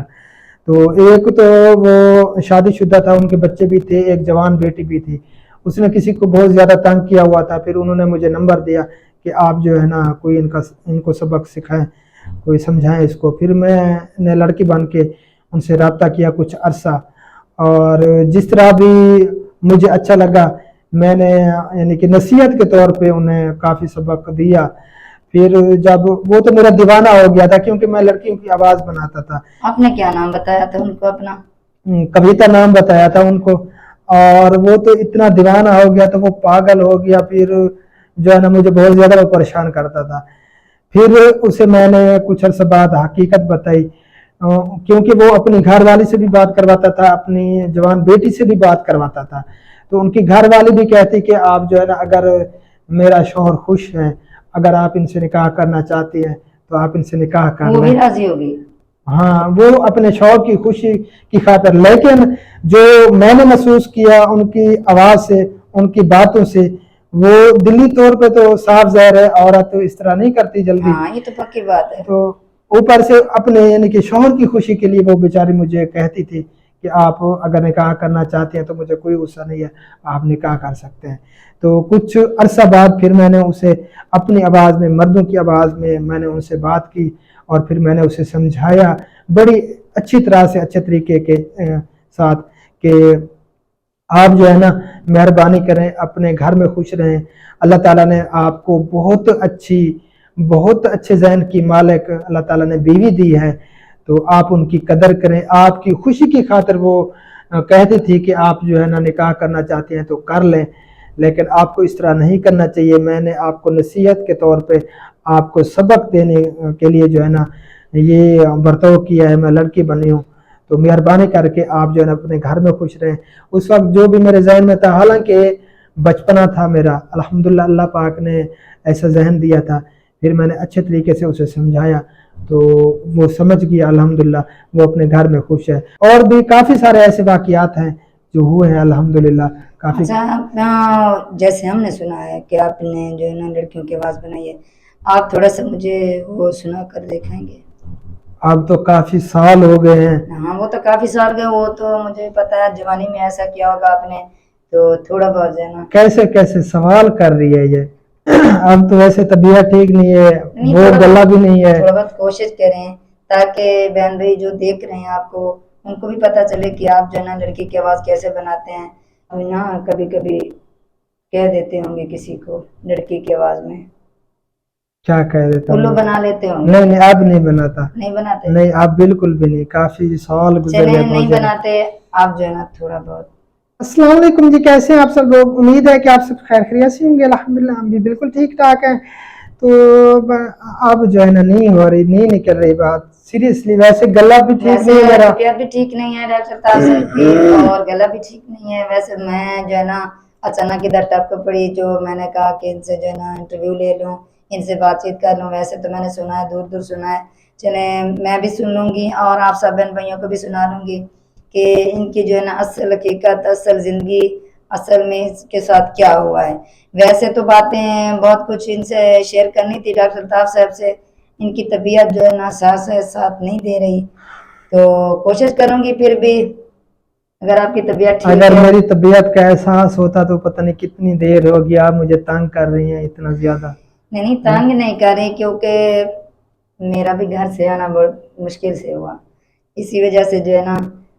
تو ایک تو وہ شادی شدہ تھا, ان کے بچے بھی تھے, ایک جوان بیٹی بھی تھی. اس نے کسی کو بہت زیادہ تنگ کیا ہوا تھا, پھر انہوں نے مجھے نمبر دیا کہ آپ جو ہے نا کوئی ان کو سبق سکھائیں, کوئی سمجھائیں اس کو. پھر میں نے لڑکی بن کے ان سے رابطہ کیا کچھ عرصہ, اور جس طرح بھی مجھے اچھا لگا میں نے یعنی کہ نصیحت کے طور پہ انہیں کافی سبق دیا. پھر جب وہ تو میرا دیوانہ ہو گیا تھا کیونکہ میں لڑکیوں کی آواز بناتا تھا. آپ نے کیا نام بتایا تھا ان کو اپنا؟ کویتا نام بتایا تھا ان کو, اور وہ تو اتنا دیوانہ ہو گیا تو وہ پاگل ہو گیا. پھر جو ہے نا مجھے بہت زیادہ وہ پریشان کرتا تھا. پھر اسے میں نے کچھ عرصہ بعد حقیقت بتائی, کیونکہ وہ اپنی گھر والی سے بھی بات کرواتا تھا, اپنی جوان بیٹی سے بھی بات کرواتا تھا. تو ان کی گھر والی بھی کہتی کہ آپ جو ہے نا اگر میرا شوہر خوش ہے, اگر آپ ان سے نکاح کرنا چاہتی ہیں تو آپ ان سے نکاح کر لیں. وہ بھی راضی ہوگی؟ ہاں, وہ اپنے شوہر کی خوشی کی خاطر. لیکن جو میں نے محسوس کیا ان کی آواز سے, ان کی باتوں سے, وہ دلی طور پہ تو صاف ظاہر ہے عورت اس طرح نہیں کرتی جلدی. ہاں یہ تو پکی بات ہے. تو اوپر سے اپنے یعنی کہ شوہر کی خوشی کے لیے وہ بیچاری مجھے کہتی تھی کہ آپ اگر نکاح کرنا چاہتے ہیں تو مجھے کوئی غصہ نہیں ہے, آپ نکاح کر سکتے ہیں. تو کچھ عرصہ بعد پھر میں نے اسے اپنی آواز میں, مردوں کی آواز میں نے ان سے بات کی, اور پھر میں نے اسے سمجھایا بڑی اچھی طرح سے, اچھے طریقے کے ساتھ کہ آپ جو ہے نا مہربانی کریں, اپنے گھر میں خوش رہیں. اللہ تعالیٰ نے آپ کو بہت اچھے ذہن کی مالک اللہ تعالیٰ نے بیوی دی ہے, تو آپ ان کی قدر کریں. آپ کی خوشی کی خاطر وہ کہتی تھی کہ آپ جو ہے نا نکاح کرنا چاہتے ہیں تو کر لیں, لیکن آپ کو اس طرح نہیں کرنا چاہیے. میں نے آپ کو نصیحت کے طور پہ آپ کو سبق دینے کے لیے جو ہے نا یہ برتاؤ کیا ہے, میں لڑکی بنی ہوں, تو مہربانی کر کے آپ جو ہے نا اپنے گھر میں خوش رہیں. اس وقت جو بھی میرے ذہن میں تھا, حالانکہ بچپنا تھا میرا, الحمدللہ اللہ پاک نے ایسا ذہن دیا تھا. پھر میں نے اچھے طریقے سے اسے سمجھایا تو وہ سمجھ گیا, الحمدللہ وہ اپنے گھر میں خوش ہے. اور بھی کافی سارے ایسے واقعات ہیں جو ہوئے ہیں الحمدللہ. کافی جیسے ہم نے سنا ہے کہ آپ نے جو ہے نا لڑکیوں کی آواز بنائی ہے, آپ تھوڑا سا مجھے وہ سنا کر دکھائیں گے؟ اب تو کافی سال ہو گئے ہیں. ہاں وہ تو کافی سال گئے, وہ تو مجھے پتا ہے جوانی میں ایسا کیا ہوگا آپ نے तो थोड़ा बहुत जो है ना कैसे कैसे सवाल कर रही है ये। अब तो वैसे तबीयत ठीक नहीं है, नहीं, वो थोड़ा गला भी नहीं है। थोड़ा बहुत कोशिश करें ताकि बहन भाई जो देख रहे हैं आपको उनको भी पता चले कि आप जो है ना लड़की की आवाज़ कैसे बनाते हैं। अब ना कभी कभी कह देते होंगे किसी को लड़की की आवाज़ में, क्या कह देता उल्लू हूँ। बना लेते होंगे। नहीं नहीं, अब नहीं बनाता। नहीं बनाते? नहीं, आप बिल्कुल भी नहीं, काफी सवाल गुजर चले गए बहुत नहीं ज्यादा। बनाते आप जो है ना थोड़ा बहुत। अस्सलाम वालेकुम जी, कैसे हैं आप सब लोग। उम्मीद है कि आप सब खैर खैरियत से होंगे। अल्हम्दुलिल्लाह हम भी बिल्कुल ठीक ठाक हैं। तो अब जो है ना नहीं हो रही, नहीं निकल रही बात सीरियसली। वैसे गला भी ठीक वैसे नहीं है मेरा। तबीयत भी ठीक नहीं है डॉक्टर साहब साहब की और गला भी ठीक नहीं है। वैसे मैं जो है ना अचानक इधर टपक पड़ी, जो मैंने कहा कि इनसे जो है ना इंटरव्यू ले लूं, इनसे बातचीत कर लूं। वैसे तो मैंने सुना है, दूर दूर सुना है, चले मैं भी सुन लूंगी और आप सब बहन भाइयों को भी सुना लूंगी कि इनकी जो है ना असल हकीकत, असल जिंदगी असल में इसके साथ क्या हुआ है। वैसे तो बातें बहुत कुछ इनसे शेयर करनी थी डॉक्टर अल्ताफ साहब से, इनकी तबीयत जो है ना साथ नहीं दे रही, तो कोशिश करूंगी फिर भी अगर आपकी तबीयत ठीक अगर है। मेरी तबीयत का एहसास होता तो पता नहीं कितनी देर होगी। आप मुझे तंग कर रही हैं इतना ज्यादा। नहीं तंग नहीं कर रही, क्योंकि मेरा भी घर से आना बहुत मुश्किल से हुआ, इसी वजह से जो है ना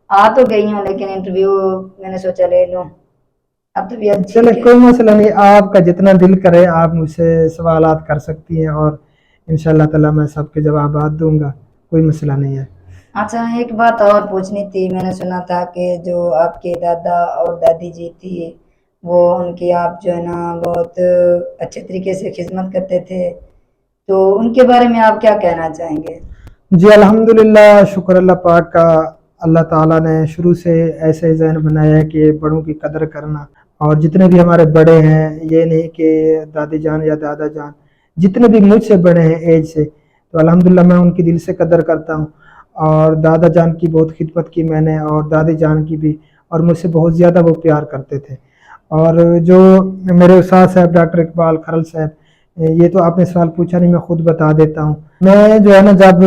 आ तो गई हूँ, लेकिन इंटरव्यू मैंने सोचा ले लूं। अब तबीयत चले, ठीक है। कोई मसला नहीं। आपका जितना दिल करे आप मुझसे सवालात कर सकती हैं और इंशाल्लाह ताला मैं सबके जवाब दूंगा। कोई मसला नहीं है। अच्छा, एक बात और पूछनी थी। मैंने सुना था कि जो आपके दादा और दादी जी थी, वो उनकी आप जो है ना बहुत अच्छे तरीके से खिदमत करते थे, तो उनके बारे में आप क्या कहना चाहेंगे? जी अल्हम्दुलिल्लाह, शुक्र अल्लाह पाक का। अल्लाह ताला ने शुरू से ऐसे जहन बनाया है कि बड़ों की कदर करना। और जितने भी हमारे बड़े हैं, ये नहीं कि दादी जान या दादा जान, जितने भी मुझसे बड़े हैं एज से, तो अल्हम्दुलिल्लाह मैं उनकी दिल से कदर करता हूँ। और दादा जान की बहुत खिदमत की मैंने, और दादी जान की भी। और मुझसे बहुत ज़्यादा वो प्यार करते थे। और जो मेरे उस्ताद साहब डॉक्टर इकबाल खरल साहब, ये तो आपने सवाल पूछा नहीं, मैं खुद बता देता हूँ। मैं जो है ना जब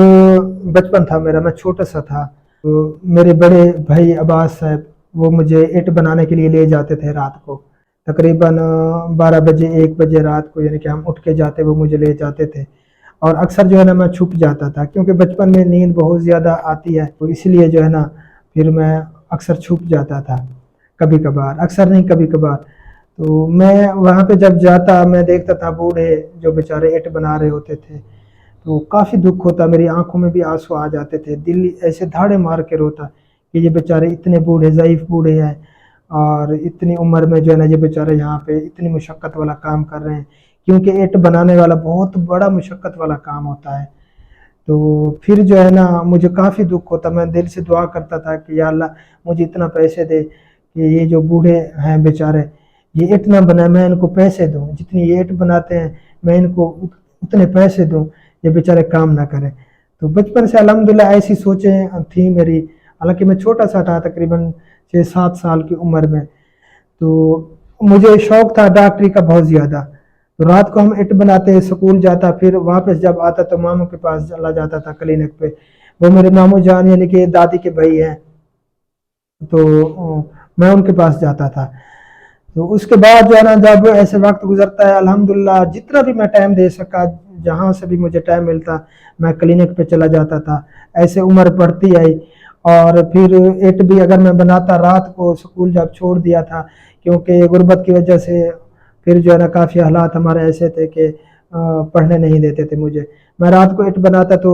बचपन था मेरा, मैं छोटा सा था, तो मेरे बड़े भाई अब्बास साहब वो मुझे ईंट बनाने के लिए ले जाते थे रात को। तकरीबन 12 बजे 1 बजे रात को, यानी कि हम उठ के जाते, वो मुझे ले जाते थे। और अक्सर जो है ना मैं छुप जाता था, क्योंकि बचपन में नींद बहुत ज़्यादा आती है, तो इसलिए जो है ना फिर मैं अक्सर छुप जाता था। कभी कभार, अक्सर नहीं कभी कभार। तो मैं वहाँ पे जब जाता, मैं देखता था बूढ़े जो बेचारे ईंट बना रहे होते थे, तो काफ़ी दुख होता, मेरी आंखों में भी आंसू आ जाते थे, दिल ऐसे धाड़े मार के रोता कि ये बेचारे इतने बूढ़े, ज़ईफ़ बूढ़े हैं, और इतनी उम्र में जो है ना ये बेचारे यहाँ पे इतनी मुशक्क़त वाला काम कर रहे हैं। क्योंकि ईंट बनाने वाला बहुत बड़ा मुशक्क़त वाला काम होता है। तो फिर जो है ना मुझे काफ़ी दुख होता, मैं दिल से दुआ करता था कि या अल्लाह मुझे इतना पैसे दे कि ये जो बूढ़े हैं बेचारे, ये ईंट ना बनाए, मैं इनको पैसे दूँ, जितनी ये ईंट बनाते हैं मैं इनको उतने पैसे दूँ, ये बेचारे काम ना करें। तो बचपन से अल्हम्दुलिल्लाह ऐसी सोचें थी मेरी। हालांकि मैं छोटा सा था, तकरीबन 6-7 साल की उम्र में। तो मुझे शौक था डॉक्टरी का बहुत ज़्यादा। तो रात को हम ईंट बनाते, स्कूल जाता, फिर वापस जब आता तो मामू के पास चला जाता था क्लिनिक पे। वो मेरे मामू जान यानी कि दादी के भाई हैं, तो मैं उनके पास जाता था। तो उसके बाद जो है ना जब ऐसे वक्त गुजरता है, अल्हम्दुलिल्लाह जितना भी मैं टाइम दे सका, जहाँ से भी मुझे टाइम मिलता, मैं क्लिनिक पे चला जाता था। ऐसे उम्र बढ़ती आई। और फिर ईंट भी अगर मैं बनाता रात को, स्कूल जब छोड़ दिया था, क्योंकि गुर्बत की वजह से फिर जो है ना काफ़ी हालात हमारे ऐसे थे कि पढ़ने नहीं देते थे मुझे। मैं रात को ईंट बनाता तो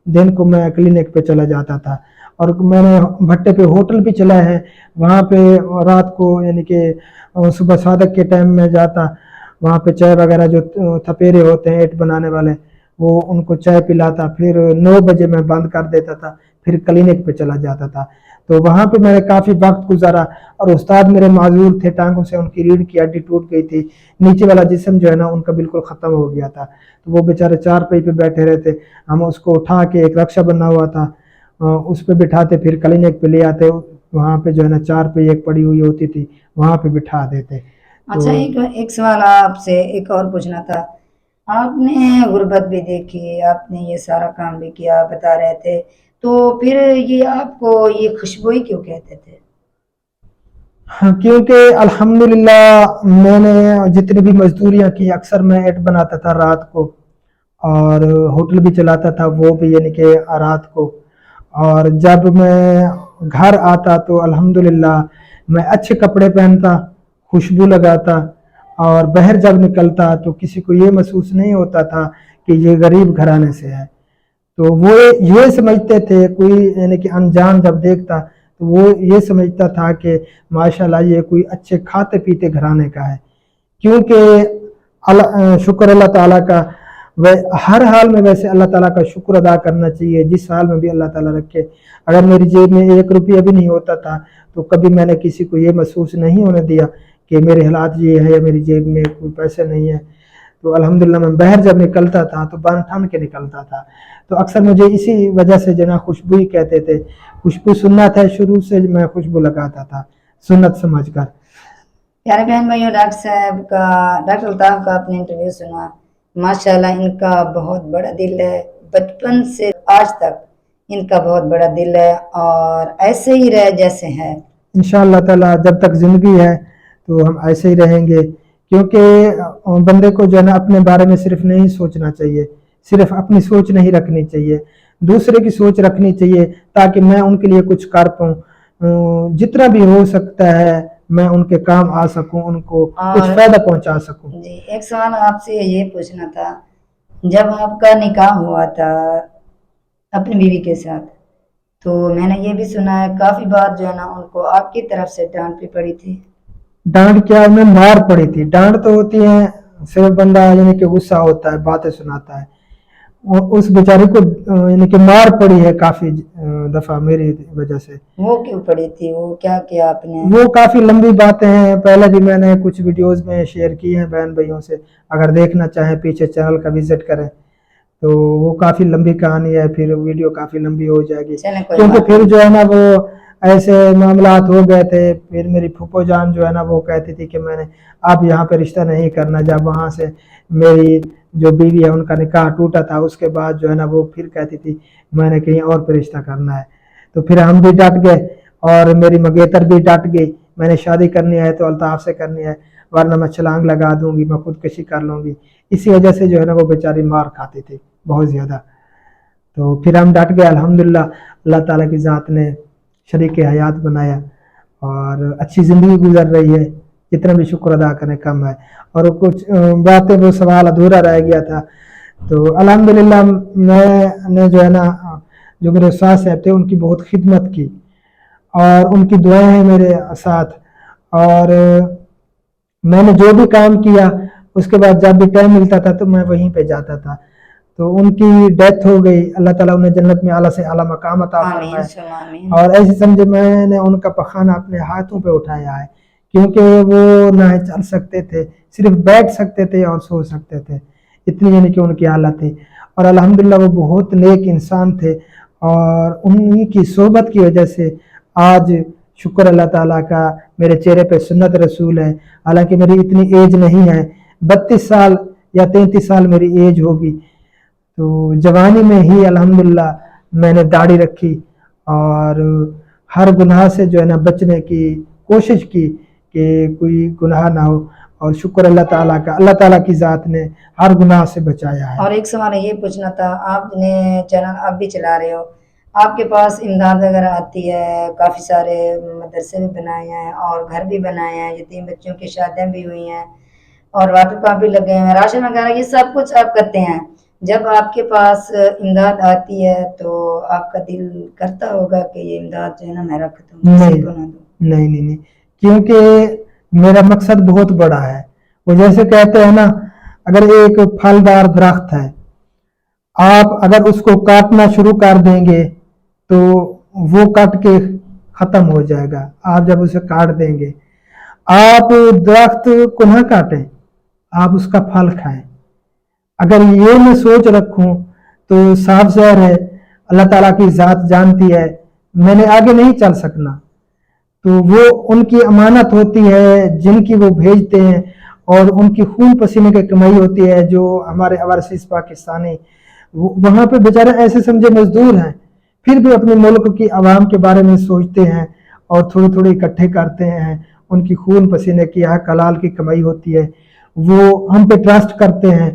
दिन को मैं क्लिनिक पे चला जाता था। और मैंने भट्टे पे होटल भी चलाए हैं, वहाँ पे रात को यानी कि सुबह सादक के टाइम में जाता, वहाँ पे चाय वगैरह जो थपेरे होते हैं ईंट बनाने वाले, वो उनको चाय पिलाता, फिर 9 बजे मैं बंद कर देता था, फिर क्लिनिक पे चला जाता था। तो वहाँ पे मैंने काफ़ी वक्त गुजारा। और उस्ताद मेरे माजूर थे, टांगों से उनकी रीढ़ की हड्डी टूट गई थी, नीचे वाला जिस्म जो है ना उनका बिल्कुल ख़त्म हो गया था। तो वो बेचारे चारपाई पे बैठे रहते, हम उसको उठा के, एक रक्षा बना हुआ था, उस पे बिठाते, फिर क्लिनिक पे ले आते। वहाँ पे जो है ना चारपाई एक पड़ी हुई होती थी, वहाँ पे बिठा देते। अच्छा, तो एक एक सवाल आपसे एक और पूछना था। आपने गुर्बत भी देखी, आपने ये सारा काम भी किया, आप बता रहे थे, तो फिर ये आपको ये खुशबू ही क्यों कहते थे? हाँ, क्योंकि अल्हम्दुलिल्लाह मैंने जितनी भी मजदूरियां की, अक्सर मैं ऐड बनाता था रात को, और होटल भी चलाता था वो भी, यानी कि रात को। और जब मैं घर आता तो अल्हम्दुलिल्लाह मैं अच्छे कपड़े पहनता, खुशबू लगाता, और बाहर जब निकलता तो किसी को ये महसूस नहीं होता था कि ये गरीब घराने से है। तो वो ये समझते थे, कोई यानी कि अनजान जब देखता तो वो ये समझता था कि माशाल्लाह ये कोई अच्छे खाते पीते घराने का है। क्योंकि शुक्र अल्लाह ताला का, वह हर हाल में वैसे अल्लाह ताला का शुक्र अदा करना चाहिए, जिस हाल में भी अल्लाह ताला रखे। अगर मेरी जेब में 1 रुपया भी नहीं होता था तो कभी मैंने किसी को ये महसूस नहीं होने दिया कि मेरे हालात ये है या मेरी जेब में कोई पैसे नहीं है। तो अल्हम्दुलिल्लाह मैं बाहर जब निकलता था तो बन ठन के निकलता था। तो अक्सर मुझे इसी वजह से जना खुशबू ही कहते थे। खुशबू सुन्नत है, शुरू से मैं खुशबू लगाता था सुन्नत समझकर। प्यारे बहन भाइयों, डॉक्टर अल्ताफ का आपने इंटरव्यू सुना। माशाल्लाह इनका बहुत बड़ा दिल है, बचपन से आज तक इनका बहुत बड़ा दिल है और ऐसे ही रहे जैसे है। इंशाअल्लाह ताला जब तक जिंदगी है तो हम ऐसे ही रहेंगे, क्योंकि बंदे को जो है ना अपने बारे में सिर्फ नहीं सोचना चाहिए, सिर्फ अपनी सोच नहीं रखनी चाहिए, दूसरे की सोच रखनी चाहिए, ताकि मैं उनके लिए कुछ कर पाऊँ। जितना भी हो सकता है मैं उनके काम आ सकूं, उनको कुछ फायदा पहुंचा सकूं। जी, एक सवाल आपसे ये पूछना था, जब आपका निकाह हुआ था अपनी बीवी के साथ, तो मैंने ये भी सुना है काफी बार जो है ना उनको आपकी तरफ से डांट भी पड़ी थी। डांट क्या, उन्हें मार पड़ी थी। डांट तो होती है सिर्फ बंदा यानी कि गुस्सा होता है, बातें सुनाता है, उस बेचारी को यानी कि मार पड़ी है काफी दफा मेरी वजह से। वो क्यों पड़ी थी, वो क्या किया आपने? वो काफी लंबी बातें हैं, पहले भी मैंने कुछ वीडियोस में शेयर की हैं बहन भाइयों से, अगर देखना चाहें पीछे चैनल का विजिट करें। तो वो काफी लंबी कहानी है, फिर वीडियो काफी लंबी हो जाएगी, क्योंकि फिर जो है ना वो ऐसे मामलात हो गए थे। फिर मेरी फूफो जान जो है ना वो कहती थी कि मैंने आप यहाँ पे रिश्ता नहीं करना। जब वहाँ से मेरी जो बीवी है उनका निकाह टूटा था, उसके बाद जो है ना वो फिर कहती थी मैंने कहीं और पे रिश्ता करना है। तो फिर हम भी डट गए और मेरी मंगेतर भी डट गई, मैंने शादी करनी है तो अल्ताफ से करनी है, वरना मैं छलांग लगा दूंगी, मैं खुदकशी कर लूंगी। इसी वजह से जो है ना वो बेचारी मार खाती थी बहुत ज़्यादा। तो फिर हम डट गए। अल्हम्दुलिल्लाह अल्लाह ताला की ज़ात ने शरीक हयात बनाया और अच्छी ज़िंदगी गुजर रही है, जितना भी शुक्र अदा करें कम है। और कुछ बातें, वो सवाल अधूरा रह गया था। तो अल्हम्दुलिल्लाह मैंने जो है ना, जो मेरे उस्ताद साहब थे उनकी बहुत खिदमत की और उनकी दुआएं हैं मेरे साथ। और मैंने जो भी काम किया उसके बाद जब भी टाइम मिलता था तो मैं वहीं पे जाता था। तो उनकी डेथ हो गई, अल्लाह ताला उन्हें जन्नत में आला से आला मकाम अता फरमाए। और ऐसे समझे मैंने उनका पखाना अपने हाथों पे उठाया है, क्योंकि वो ना चल सकते थे, सिर्फ बैठ सकते थे और सो सकते थे, इतनी यानी कि उनकी हालत थी। और अल्हम्दुलिल्लाह वो बहुत नेक इंसान थे और उन्हीं की सोहबत की वजह से आज शुक्र अल्लाह ताला का मेरे चेहरे पे सुन्नत रसूल है। हालांकि मेरी इतनी एज नहीं है, 32 साल या 33 साल मेरी एज होगी। तो जवानी में ही अल्हम्दुलिल्लाह मैंने दाढ़ी रखी और हर गुनाह से जो है ना बचने की कोशिश की कि कोई गुनाह ना हो। और शुक्र अल्लाह ताला का, अल्लाह ताला की ज़ात ने हर गुनाह से बचाया है। और एक सवाल ये पूछना था, आपने चैनल आप भी चला रहे हो, आपके पास इमदाद वगैरह आती है, काफ़ी सारे मदरसे भी बनाए हैं और घर भी बनाए हैं, यतीम बच्चों की शादियाँ भी हुई हैं और वाटर पंप भी लगे हैं, राशन वगैरह ये सब कुछ आप करते हैं। जब आपके पास इमदाद आती है तो आपका दिल करता होगा कि ये इमदाद जो है ना मैं रख दूँ, किसी को ना दूँ? नहीं नहीं नहीं, क्योंकि मेरा मकसद बहुत बड़ा है। वो जैसे कहते हैं ना, अगर एक फलदार दरख्त है, आप अगर उसको काटना शुरू कर देंगे तो वो कट के खत्म हो जाएगा। आप जब उसे काट देंगे, आप दरख्त को ना काटें, आप उसका फल खाएं। अगर ये मैं सोच रखूं तो साफ ज़ाहिर है अल्लाह ताला की ज़ात जानती है मैंने आगे नहीं चल सकना। तो वो उनकी अमानत होती है जिनकी वो भेजते हैं और उनकी खून पसीने की कमाई होती है। जो हमारे ओवरसीज पाकिस्तानी वहाँ पे बेचारे ऐसे समझे मजदूर हैं, फिर भी अपने मुल्क की आवाम के बारे में सोचते हैं और थोड़े थोड़े इकट्ठे करते हैं, ان کی خون پسینے کی حق حلال کی کمائی ہوتی ہے، وہ ہم پہ ٹرسٹ کرتے ہیں،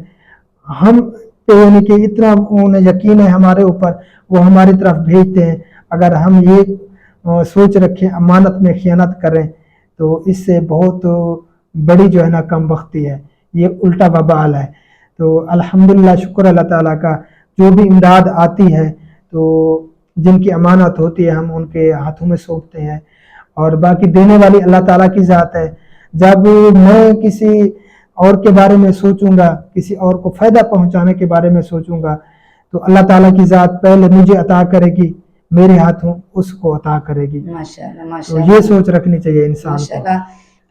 ہم پہ یعنی کہ اتنا انہیں یقین ہے ہمارے اوپر، وہ ہماری طرف بھیجتے ہیں. اگر ہم یہ سوچ رکھیں امانت میں خیانت کریں تو اس سے بہت بڑی جو ہے نا کم بختی ہے، یہ الٹا وبال ہے. تو الحمدللہ شکر اللہ تعالیٰ کا، جو بھی امداد آتی ہے تو جن کی امانت ہوتی ہے ہم ان کے ہاتھوں میں سونپتے ہیں، اور باقی دینے والی اللہ تعالیٰ کی ذات ہے. جب میں کسی اور کے بارے میں سوچوں گا، کسی اور کو فائدہ پہنچانے کے بارے میں سوچوں گا تو اللہ تعالیٰ کی ذات پہلے مجھے عطا کرے گی، میرے ہاتھوں اس کو عطا کرے گی. ماشاءاللہ تو ماشاءاللہ یہ سوچ رکھنی چاہیے انسان کو. ماشاءاللہ.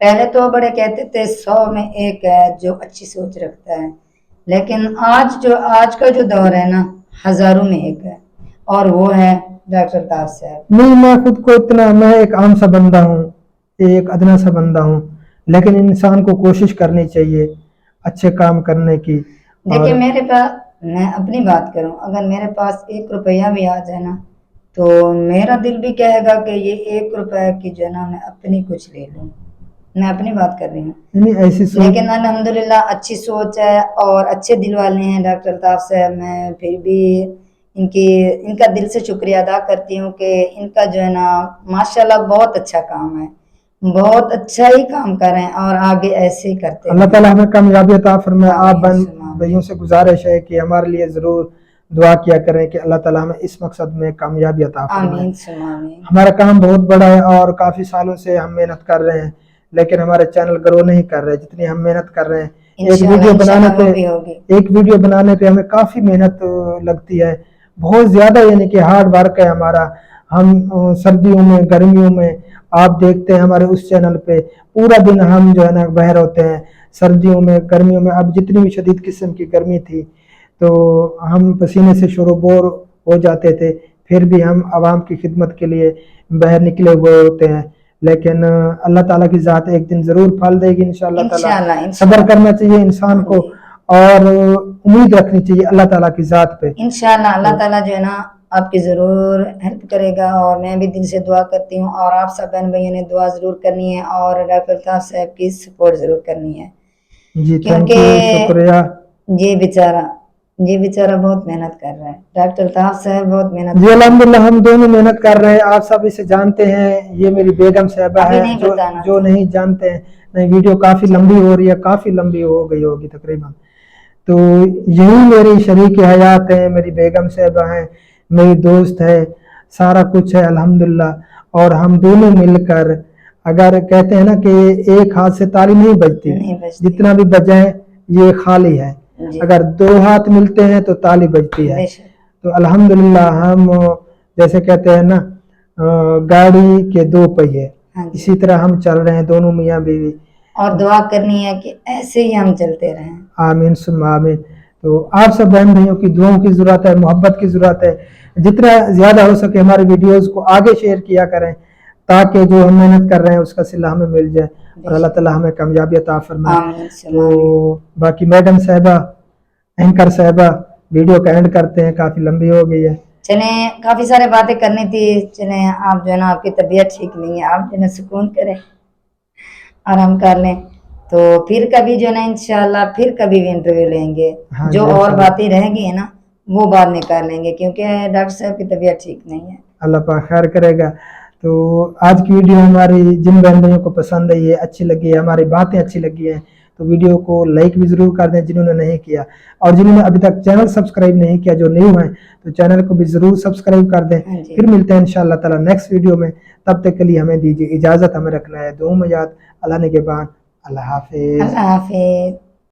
پہلے تو بڑے کہتے تھے 100 میں ایک ہے جو اچھی سوچ رکھتا ہے، لیکن آج کا جو دور ہے نا، ہزاروں میں ایک ہے، اور وہ ہے ڈاکٹر طاہر صاحب. نہیں، میں خود کو اتنا، میں ایک عام سا بندہ ہوں، ایک ادنا سا بندہ ہوں، لیکن انسان کو کوشش کرنی چاہیے اچھے کام کرنے کی. دیکھیں میرے پاس، میں اپنی بات کروں، اگر میرے پاس 1 روپیہ بھی آ جائے نا تو میرا دل بھی کہے گا کہ یہ 1 روپے کی جو ہے نا میں اپنی کچھ لے لوں. میں اپنی بات کر رہی ہوں. نہیں ایسی سوچ، لیکن الحمدللہ اچھی سوچ ہے اور اچھے دل والے ہیں ڈاکٹر طاہر صاحب. میں پھر بھی ان کا دل سے شکریہ ادا کرتی ہوں کہ ان کا جو ہے نا ماشاءاللہ بہت اچھا کام ہے، بہت اچھا ہی کام کر رہے ہیں اور آگے ایسے ہی کرتے اللہ تعالیٰ ہمیں کامیابی عطا فرمائے. آپ آمین. بھائیوں سے گزارش ہے کہ ہمارے لیے ضرور دعا کیا کریں کہ اللہ تعالیٰ ہمیں اس مقصد میں کامیابی عطا فرمائے. آمین ثم آمین. ہمارا کام بہت بڑا ہے اور کافی سالوں سے ہم محنت کر رہے ہیں، لیکن ہمارے چینل گرو نہیں کر رہے جتنی ہم محنت کر رہے ہیں. ایک ویڈیو بنانے پہ ہمیں کافی محنت لگتی ہے، بہت زیادہ، یعنی کہ ہارڈ ورک ہے ہمارا. ہم سردیوں میں، گرمیوں میں، آپ دیکھتے ہیں ہمارے اس چینل پہ پورا دن ہم جو ہے نا بہر ہوتے ہیں، سردیوں میں، گرمیوں میں. اب جتنی بھی شدید قسم کی گرمی تھی تو ہم پسینے سے شوربور ہو جاتے تھے، پھر بھی ہم عوام کی خدمت کے لیے باہر نکلے ہوئے ہوتے ہیں. لیکن اللہ تعالیٰ کی ذات ایک دن ضرور پھل دے گی انشاءاللہ تعالیٰ. صبر کرنا چاہیے انسان کو اور امید رکھنی چاہیے اللہ تعالیٰ کی ذات پہ. انشاءاللہ اللہ تعالیٰ جو ہے نا آپ کی ضرور ہیلپ کرے گا، اور میں بھی دل سے دعا کرتی ہوں، اور آپ سب بہن بھائیوں نے دعا ضرور کرنی ہے اور ڈاکٹر طاہر صاحب کی سپورٹ ضرور کرنی ہے. جی کیونکہ شکریہ. یہ بیچارہ بہت محنت کر رہا ہے، ڈاکٹر طاہر صاحب بہت محنت جی الحمدللہ ہم دونوں محنت کر رہے ہیں. آپ سب اسے جانتے ہیں، یہ میری بیگم صاحبہ ہے. جو نہیں جانتے ہیں، نہیں، ویڈیو کافی لمبی ہو رہی ہے، کافی لمبی ہو گئی ہوگی تقریباً. تو یہی میری شریک حیات ہے، میری بیگم صاحبہ ہیں، میری دوست ہے، سارا کچھ ہے الحمدللہ. اور ہم دونوں مل کر، اگر کہتے ہیں نا کہ ایک ہاتھ سے تالی نہیں بجتی، جتنا بھی بجائے یہ خالی ہے. اگر 2 ہاتھ ملتے ہیں تو تالی بجتی ہے. تو الحمدللہ ہم جیسے کہتے ہیں نا گاڑی کے 2 پہیے، اسی طرح ہم چل رہے ہیں دونوں میاں بیوی. اور دعا کرنی ہے کہ ایسے ہی ہم چلتے رہیں. آمین ثم آمین. تو آپ سب بہن بھائیوں کی دعاؤں کی ضرورت ہے، محبت کی ضرورت ہے. جتنا زیادہ ہو سکے ہمارے ویڈیوز کو آگے شیئر کیا کریں تاکہ جو ہم محنت کر رہے ہیں اس کا صلہ ہمیں مل جائے اور اللہ تعالیٰ ہمیں کامیابی عطا فرمائے. تو باقی میڈم صاحبہ، اینکر صاحبہ، ویڈیو کا اینڈ کرتے ہیں، کافی لمبی ہو گئی ہے. چلیں، کافی سارے باتیں کرنی تھی. چلیں آپ جو ہے نا، آپ کی طبیعت ٹھیک نہیں ہے، آپ جو ہے نا سکون کریں، آرام کر لیں. تو پھر کبھی جو ہے نا انشاءاللہ پھر کبھی بھی انٹرویو لیں گے. جو اور باتیں رہ گئی ہیں نا وہ بعد میں کر لیں گے، کیونکہ ڈاکٹر صاحب کی طبیعت ٹھیک نہیں ہے. اللہ پاک خیر کرے گا. تو آج کی ویڈیو ہماری جن بہن بھائیوں کو پسند آئی ہے، اچھی لگی ہے، ہماری باتیں اچھی لگی ہیں، تو ویڈیو کو لائک بھی ضرور کر دیں جنہوں نے نہیں کیا، اور جنہوں نے ابھی تک چینل سبسکرائب نہیں کیا، جو نیو ہیں تو چینل کو بھی ضرور سبسکرائب کر دیں. پھر ملتے ہیں انشاءاللہ تعالی نیکسٹ ویڈیو میں. تب تک کے لیے ہمیں دیجیے اجازت، ہمیں رکھنا ہے دعاؤں میں یاد. اللہ نگہبان. اللہ حافظ. اللہ حافظ.